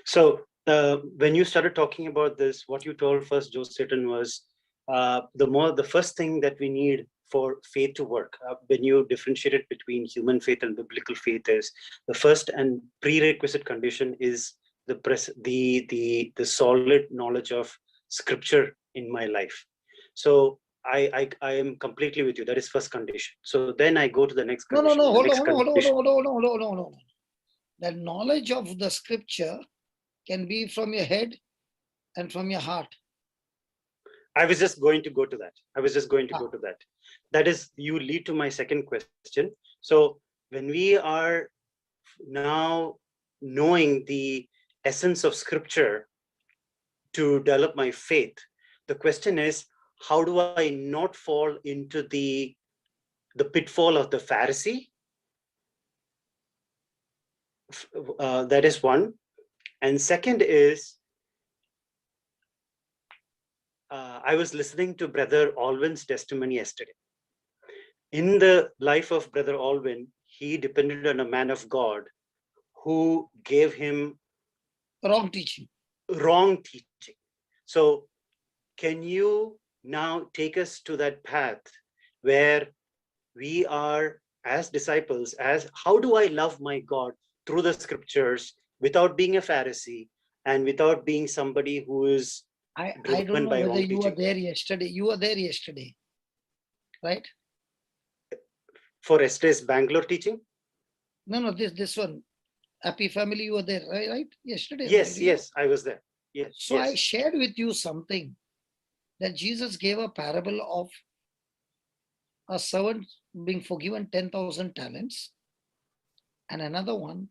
so when you started talking about this, what you told first, Joe Satan, was the first thing that we need for faith to work, when you differentiated between human faith and biblical faith, is the first and prerequisite condition is the solid knowledge of Scripture in my life. So I am completely with you. That is first condition. So then I go to the next condition. No. Hold on. The knowledge of the Scripture can be from your head and from your heart. I was just going to go to that. That is, you lead to my second question. So when we are now knowing the essence of Scripture to develop my faith, the question is, how do I not fall into the pitfall of the Pharisee? That is one. And second is, I was listening to Brother Alwyn's testimony yesterday. In the life of Brother Alwyn, he depended on a man of God who gave him wrong teaching. So can you now take us to that path where we are as disciples, as how do I love my God through the Scriptures without being a Pharisee and without being somebody who is I don't know whether you were there yesterday. You were there yesterday, right? For yesterday's Bangalore teaching? No, this one. Happy Family, you were there, right? Yesterday. Yes, I was there. Yes. So I shared with you something, that Jesus gave a parable of a servant being forgiven 10,000 talents and another one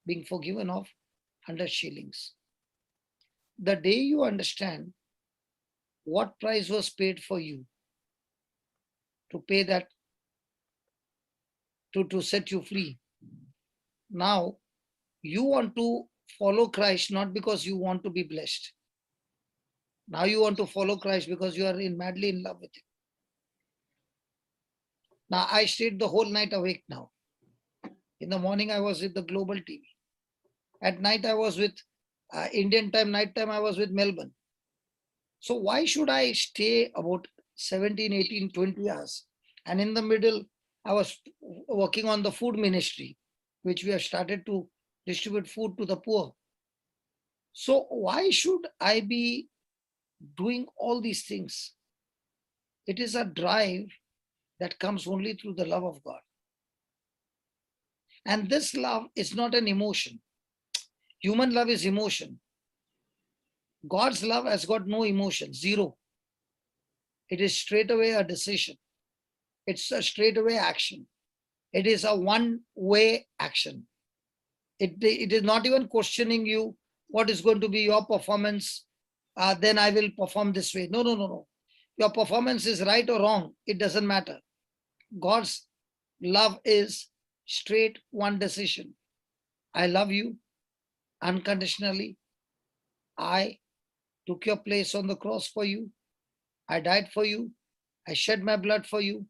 being forgiven of 100 shillings. The day you understand what price was paid for you to pay that, to set you free. Now you want to follow Christ not because you want to be blessed. Now you want to follow Christ because you are madly in love with him. Now I stayed the whole night awake now. In the morning I was with the global TV. At night I was with Indian time, night time I was with Melbourne. So why should I stay about 17, 18, 20 hours? And in the middle, I was working on the food ministry, which we have started to distribute food to the poor. So why should I be doing all these things? It is a drive that comes only through the love of God. And this love is not an emotion. Human love is emotion. God's love has got no emotion, zero. It is straight away a decision. It's a straight away action. It is a one-way action. It is not even questioning you, what is going to be your performance, then I will perform this way. No, no, no, no. Your performance is right or wrong. It doesn't matter. God's love is straight one decision. I love you unconditionally. I took your place on the cross for you. I died for you. I shed my blood for you.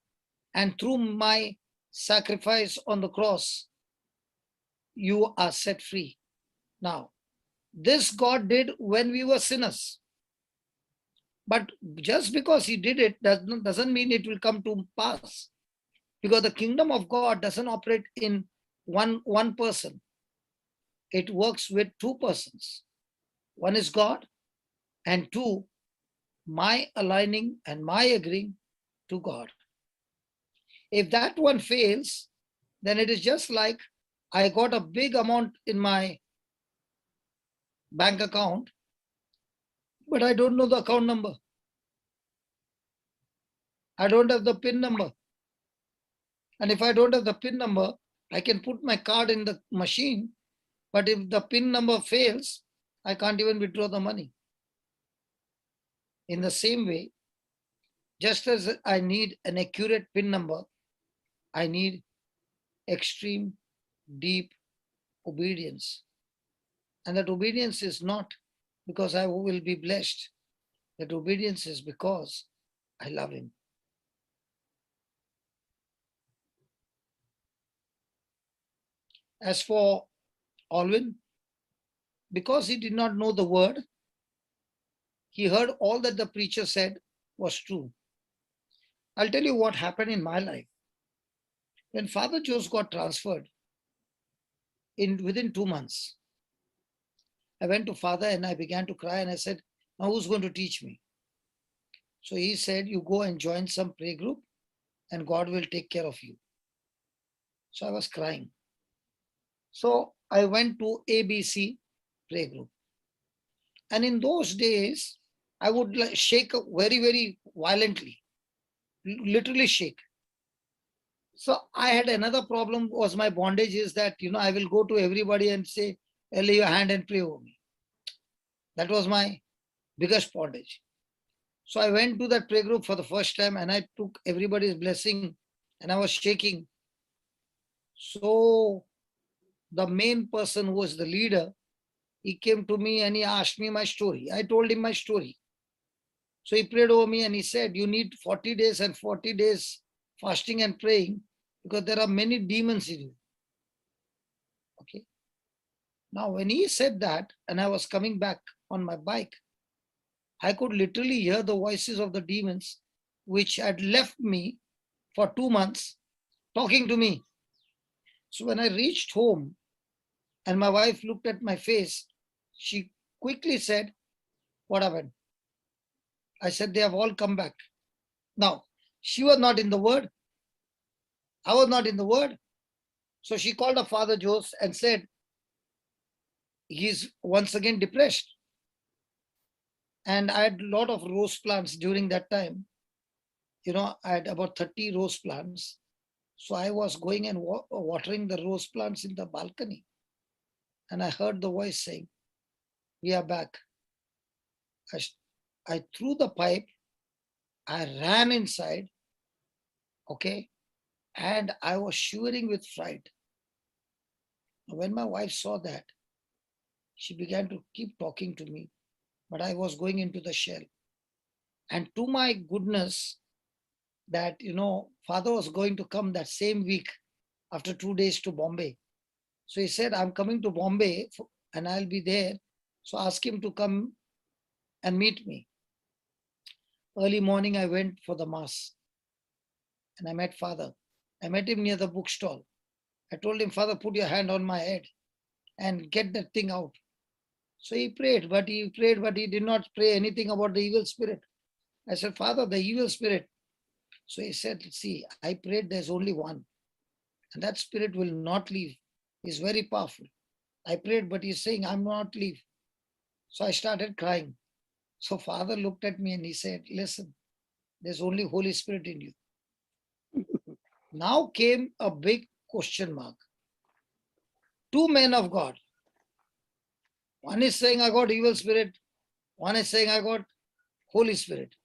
And through my sacrifice on the cross, you are set free. Now, this God did when we were sinners. But just because he did it doesn't mean it will come to pass. Because the kingdom of God doesn't operate in one person. It works with two persons. One is God, and two, my aligning and my agreeing to God. If that one fails, then it is just like I got a big amount in my bank account, but I don't know the account number. I don't have the PIN number. And if I don't have the PIN number, I can put my card in the machine, but if the PIN number fails, I can't even withdraw the money. In the same way, just as I need an accurate PIN number, I need extreme, deep obedience. And that obedience is not because I will be blessed. That obedience is because I love him. As for Alvin, because he did not know the word, he heard all that the preacher said was true. I'll tell you what happened in my life. When Father Jose got transferred, within 2 months, I went to Father and I began to cry and I said, now who's going to teach me? So he said, you go and join some prayer group and God will take care of you. So I was crying. So I went to ABC prayer group. And in those days, I would shake very, very violently, literally shake. So I had another problem was my bondage is that, I will go to everybody and say, lay your hand and pray over me. That was my biggest bondage. So I went to that prayer group for the first time and I took everybody's blessing and I was shaking. So the main person who was the leader, he came to me and he asked me my story. I told him my story. So he prayed over me and he said, you need 40 days and 40 days fasting and praying because there are many demons in you. Okay. Now, when he said that, and I was coming back on my bike, I could literally hear the voices of the demons, which had left me for 2 months, talking to me. So when I reached home and my wife looked at my face, she quickly said, what happened? I said, they have all come back. Now, she was not in the word. I was not in the word. So she called her Father Jose and said, he's once again depressed. And I had a lot of rose plants during that time. I had about 30 rose plants. So I was going and watering the rose plants in the balcony. And I heard the voice saying, "We are back." I threw the pipe, I ran inside, okay, and I was shivering with fright. When my wife saw that, she began to keep talking to me, but I was going into the shell. And to my goodness, that, father was going to come that same week after 2 days to Bombay. So he said, "I'm coming to Bombay and I'll be there. So ask him to come and meet me." Early morning, I went for the mass and I met father. I met him near the bookstall. I told him, "Father, put your hand on my head and get that thing out." So he prayed, but he did not pray anything about the evil spirit. I said, "Father, the evil spirit." So he said, "See, I prayed, there's only one. And that spirit will not leave. He's very powerful. I prayed, but he's saying, I'm not leave." So I started crying. So father looked at me and he said, "Listen, there's only Holy Spirit in you." Now came a big question mark. Two men of God. One is saying, "I got evil spirit." One is saying, "I got Holy Spirit."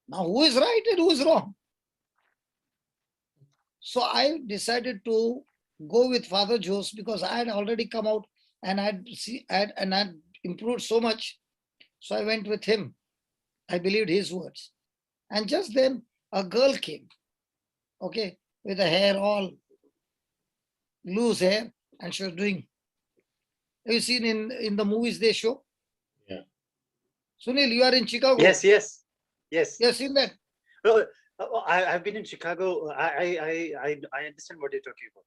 Now who is right and who is wrong? So I decided to go with Father Jose because I had already come out and I'd improved so much. So I went with him. I believed his words. And just then a girl came, okay, with the hair all loose hair, and she was doing. Have you seen in the movies they show? Yeah. Sunil, you are in Chicago. Yes. You have seen that? No, I've been in Chicago. I understand what you're talking about.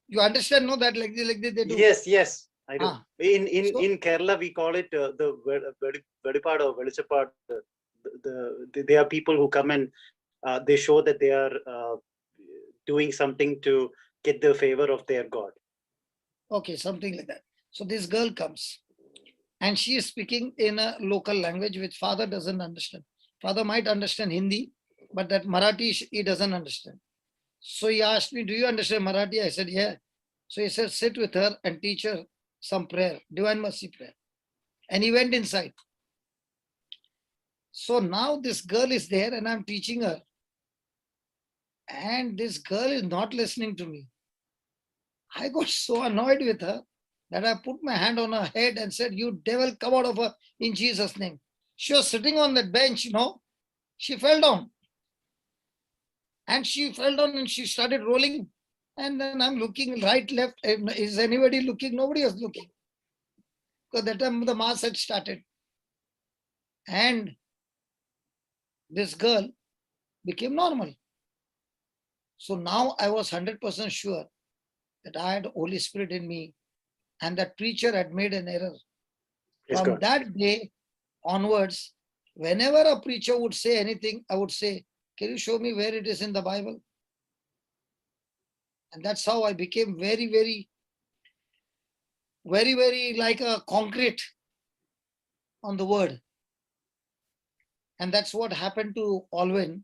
You understand, no? That like they do. Yes, I do. So, In Kerala, we call it the Vedipad or Velichapad. They are people who come and they show that they are doing something to get the favor of their God. Okay, something like that. So this girl comes and she is speaking in a local language which father doesn't understand. Father might understand Hindi, but that Marathi he doesn't understand. So he asked me, "Do you understand Marathi?" I said, "Yeah." So he said, "Sit with her and teach her some prayer, Divine Mercy prayer." And he went inside. So now this girl is there and I'm teaching her. And this girl is not listening to me. I got so annoyed with her that I put my hand on her head and said, "You devil, come out of her in Jesus' name." She was sitting on that bench, she fell down. And she fell down and she started rolling. And then I'm looking right, left. Is anybody looking? Nobody was looking. Because that time the mass had started. And this girl became normal. So now I was 100% sure that I had Holy Spirit in me and that preacher had made an error. From that day onwards, whenever a preacher would say anything, I would say, "Can you show me where it is in the Bible?" And that's how I became very, very, very, very like a concrete on the word. And that's what happened to Alwyn.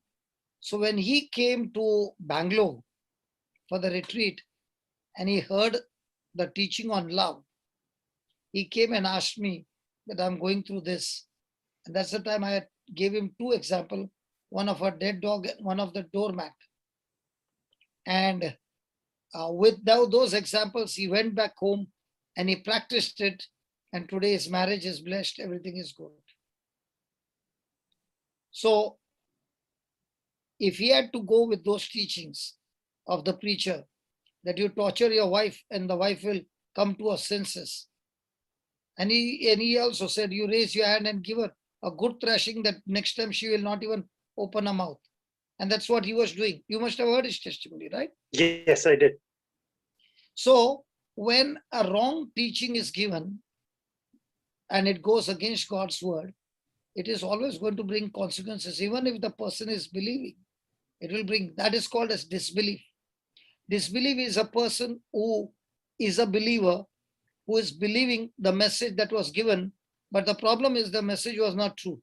So when he came to Bangalore for the retreat and he heard the teaching on love, he came and asked me that I'm going through this. And that's the time I gave him two examples, one of a dead dog and one of the doormat. And with those examples, he went back home and he practiced it. And today his marriage is blessed. Everything is good. So if he had to go with those teachings of the preacher, that you torture your wife and the wife will come to her senses. And he also said, you raise your hand and give her a good thrashing that next time she will not even open her mouth. And that's what he was doing. You must have heard his testimony, right? Yes, I did. So when a wrong teaching is given and it goes against God's word, it is always going to bring consequences. Even if the person is believing, it will bring, that is called as disbelief. Disbelief is a person who is a believer, who is believing the message that was given, but the problem is the message was not true.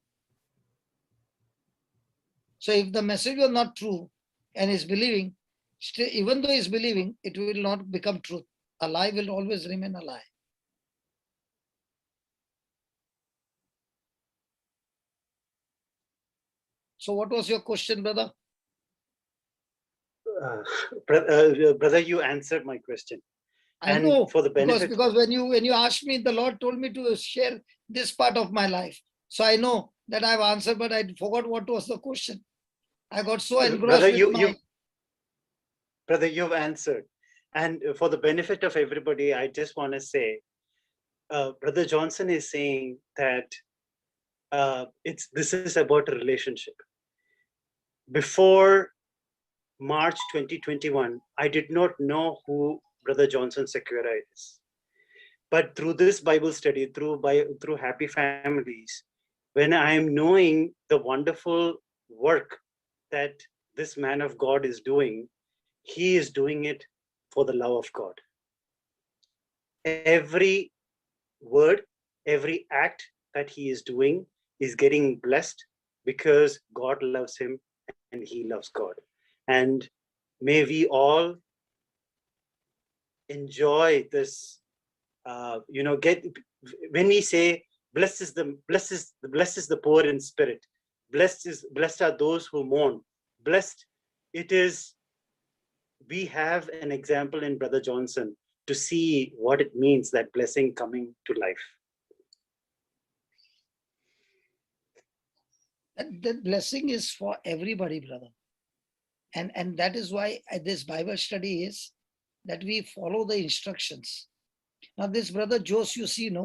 So if the message was not true and is believing, even though he is believing, it will not become truth. a lie will always remain a lie. So what was your question, brother? Brother, you answered my question. I And know, for the benefit, because when you asked me, the Lord told me to share this part of my life. So I know that I've answered, but I forgot what was the question. I got so engrossed Brother, you've answered. And for the benefit of everybody, I just want to say, Brother Johnson is saying that this is about a relationship. Before March 2021, I did not know who Brother Johnson Sequeira is. But through this Bible study, through Happy Families, when I am knowing the wonderful work that this man of God is doing, he is doing it for the love of God. Every word, every act that he is doing is getting blessed because God loves him and he loves God. And may we all enjoy this, when we say blessed is the poor in spirit, blessed are those who mourn, blessed it is, we have an example in Brother Johnson to see what it means, that blessing coming to life. That blessing is for everybody, brother. And that is why this Bible study is that we follow the instructions. Now this brother Jose, you see,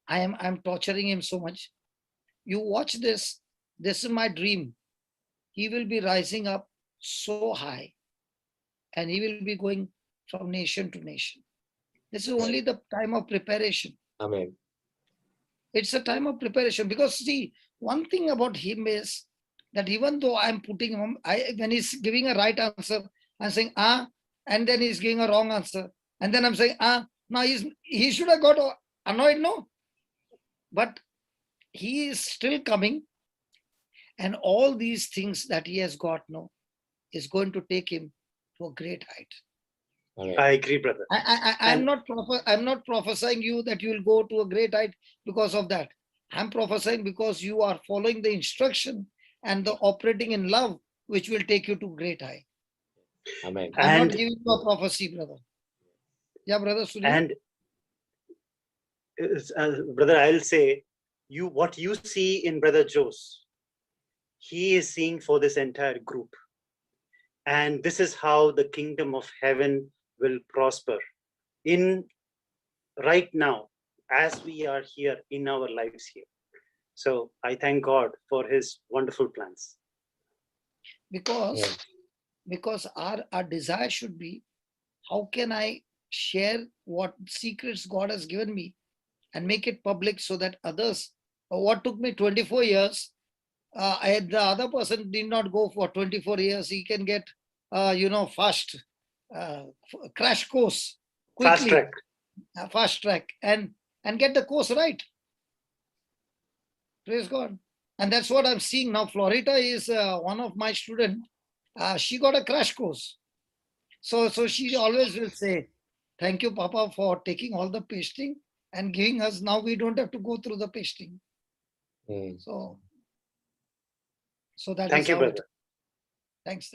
I'm torturing him so much. You watch this. This is my dream. He will be rising up so high and he will be going from nation to nation. This is only the time of preparation. Amen. It's a time of preparation because see, one thing about him is that even though I'm putting him, when he's giving a right answer, I'm saying, and then he's giving a wrong answer. And then I'm saying, now he should have got annoyed, no? But he is still coming. And all these things that he has got, is going to take him to a great height. Amen. I agree, brother. I'm not prophesying you that you will go to a great height because of that. I'm prophesying because you are following the instruction and the operating in love, which will take you to great height. Amen. I'm not giving you a prophecy, brother. Yeah, brother Surya. And brother, I'll say, what you see in Brother Jose, he is seeing for this entire group. And this is how the kingdom of heaven will prosper right now, as we are here in our lives here. So I thank God for his wonderful plans. Because our desire should be, how can I share what secrets God has given me and make it public so that others, what took me 24 years, the other person did not go for 24 years. He can get, fast crash course quickly, fast track and get the course right. Praise God. And that's what I'm seeing now. Florida is one of my students. She got a crash course. So she always will say, thank you, Papa, for taking all the pasting and giving us. Now we don't have to go through the pasting. So that thank is you, how brother. Thanks.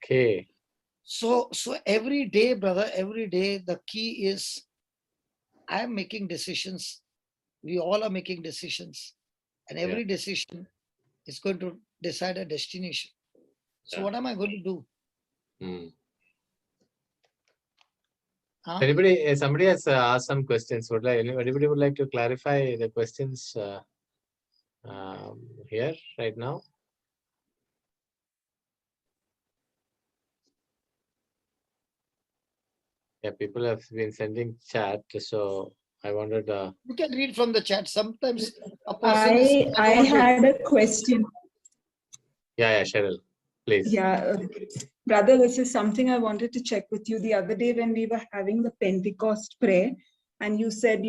Okay. So every day, brother, every day, the key is I am making decisions. We all are making decisions. And every decision is going to decide a destination. So what am I going to do? Somebody has asked some questions. Anybody would like to clarify the questions here right now? Yeah, people have been sending chat, so I wondered. You can read from the chat. Sometimes a person I had a question. Yeah, Cheryl, please. Yeah, brother, this is something I wanted to check with you. The other day when we were having the Pentecost prayer, and you said,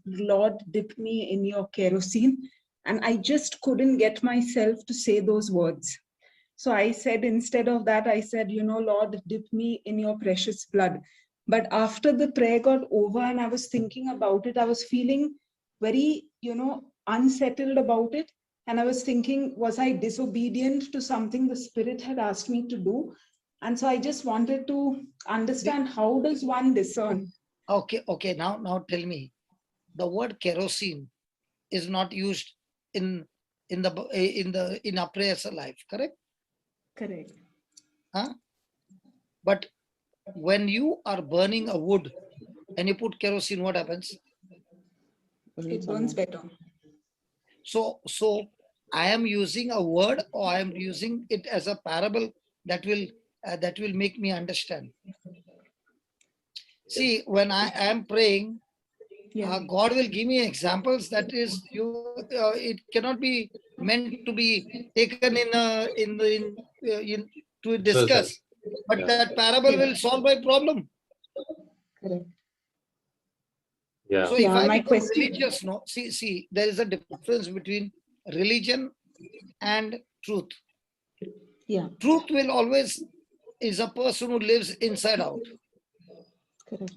Lord, dip me in your kerosene, and I just couldn't get myself to say those words. So I said, instead of that, I said, Lord, dip me in your precious blood. But after the prayer got over and I was thinking about it, I was feeling very, unsettled about it. And I was thinking, was I disobedient to something the Spirit had asked me to do? And so I just wanted to understand, how does one discern? Okay. Now tell me, the word kerosene is not used in our prayers life, correct? Correct. Huh? But when you are burning a wood and you put kerosene, what happens? It burns better. So I am using a word, or I am using it as a parable that will make me understand. See, when I am praying, God will give me examples that is it cannot be meant to be taken to discuss, but that parable will solve my problem. Correct. Yeah. So if I become religious, see, there is a difference between religion and truth. Yeah. Truth will always is a person who lives inside out. Correct.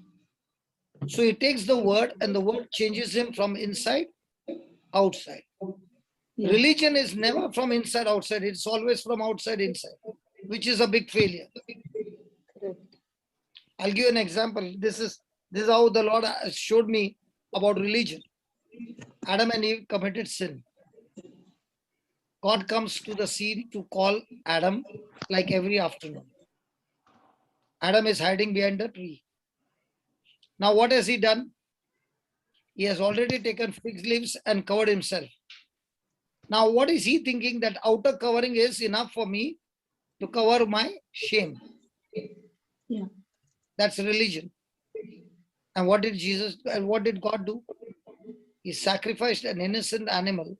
So he takes the word and the word changes him from inside outside. Yeah. Religion is never from inside outside. It's always from outside inside, which is a big failure. Correct. I'll give you an example. This is how the Lord showed me about religion. Adam and Eve committed sin. God comes to the scene to call Adam like every afternoon. Adam is hiding behind a tree. Now what has he done? He has already taken fig leaves and covered himself. Now what is he thinking? That outer covering is enough for me to cover my shame. Yeah. That's religion. And what did God do? He sacrificed an innocent animal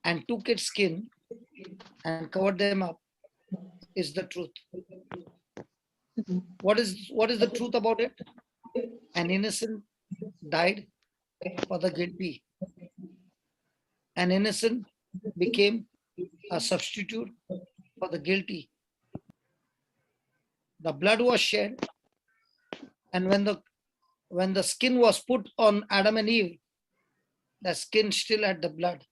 and took its skin and covered them up. Is the truth. What is the truth about it? An innocent died for the guilty. An innocent became a substitute for the guilty. The blood was shed, and when the skin was put on Adam and Eve, the skin still had the blood.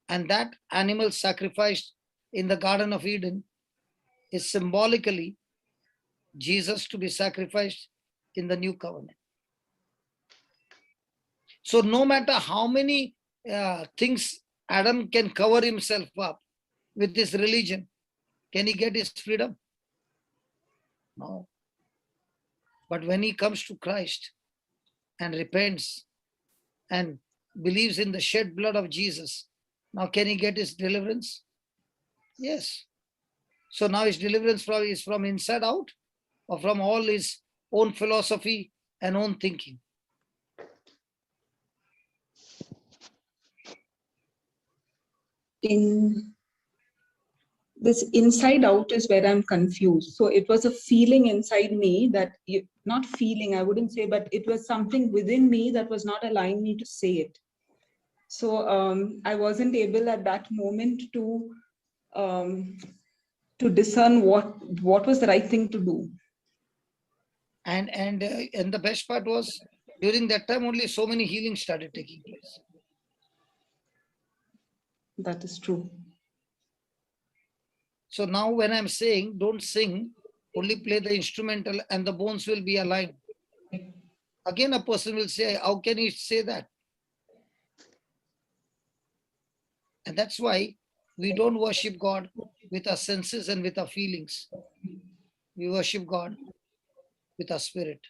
And that animal sacrificed in the Garden of Eden is symbolically Jesus to be sacrificed in the new covenant. So no matter how many things Adam can cover himself up with his religion, can he get his freedom? No. But when he comes to Christ and repents and believes in the shed blood of Jesus, now can he get his deliverance? Yes. So now his deliverance is from inside out, or from all his own philosophy and own thinking? In this inside out is where I'm confused. So it was a feeling inside me that, not feeling, I wouldn't say, but it was something within me that was not allowing me to say it. So I wasn't able at that moment to discern what was the right thing to do. And the best part was, during that time only so many healings started taking place. That is true. So now when I'm saying don't sing, only play the instrumental and the bones will be aligned. Again, a person will say, how can he say that? And that's why we don't worship God with our senses and with our feelings. We worship God with our spirit.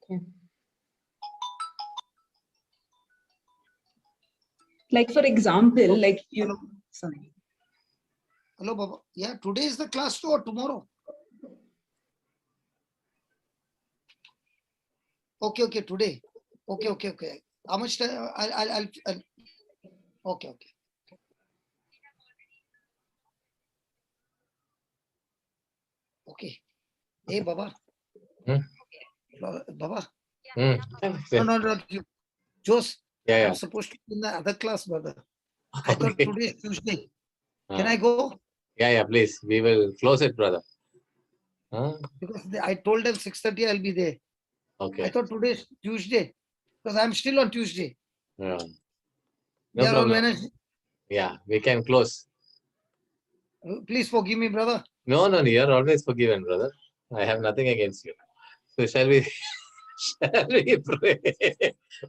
Okay. Like, for example, like, sorry. Hello, Baba. Yeah, today is the class or tomorrow? Okay, today. Okay. How much time? I'll okay. Okay. Hey, Baba. Baba. No, you. Jose, I'm supposed to be in the other class, brother. I thought Okay. today is Tuesday. Can Ah. I go? Yeah, please. We will close it, brother. Because I told them 6:30 I'll be there. Okay. I thought today is Tuesday because I'm still on Tuesday. Yeah. They No are on problem. Wednesday. Yeah, we can close. Please forgive me, brother. No, you're always forgiven, brother. I have nothing against you. So shall we pray?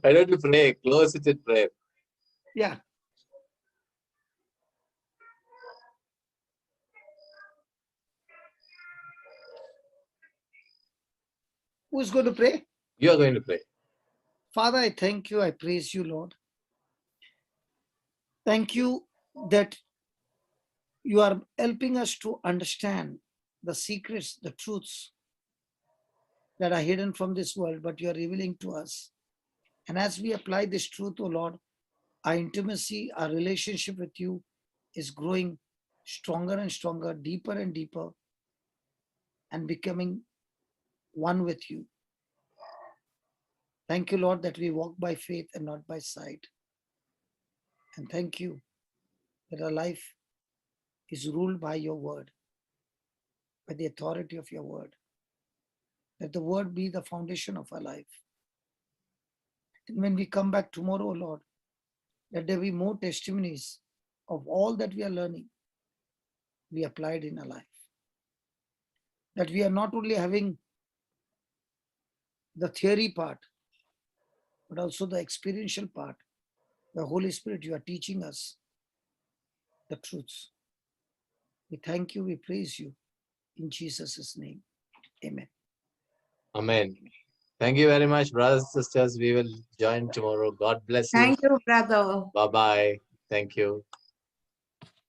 Why don't you pray? Close it with prayer. Yeah. Who's going to pray? You are going to pray. Father, I thank you. I praise you, Lord. Thank you that you are helping us to understand the secrets, the truths that are hidden from this world, but you are revealing to us. And as we apply this truth, O Lord, our intimacy, our relationship with you is growing stronger and stronger, deeper and deeper, and becoming one with you. Thank you, Lord, that we walk by faith and not by sight. And thank you that our life is ruled by your word, by the authority of your word. Let the word be the foundation of our life. And when we come back tomorrow, Lord, let there be more testimonies of all that we are learning be applied in our life. That we are not only having the theory part, but also the experiential part. The Holy Spirit, you are teaching us the truths. We thank you, we praise you. In Jesus' name, amen. Amen. Thank you very much, brothers and sisters. We will join tomorrow. God bless you. Thank you, brother. Bye-bye. Thank you.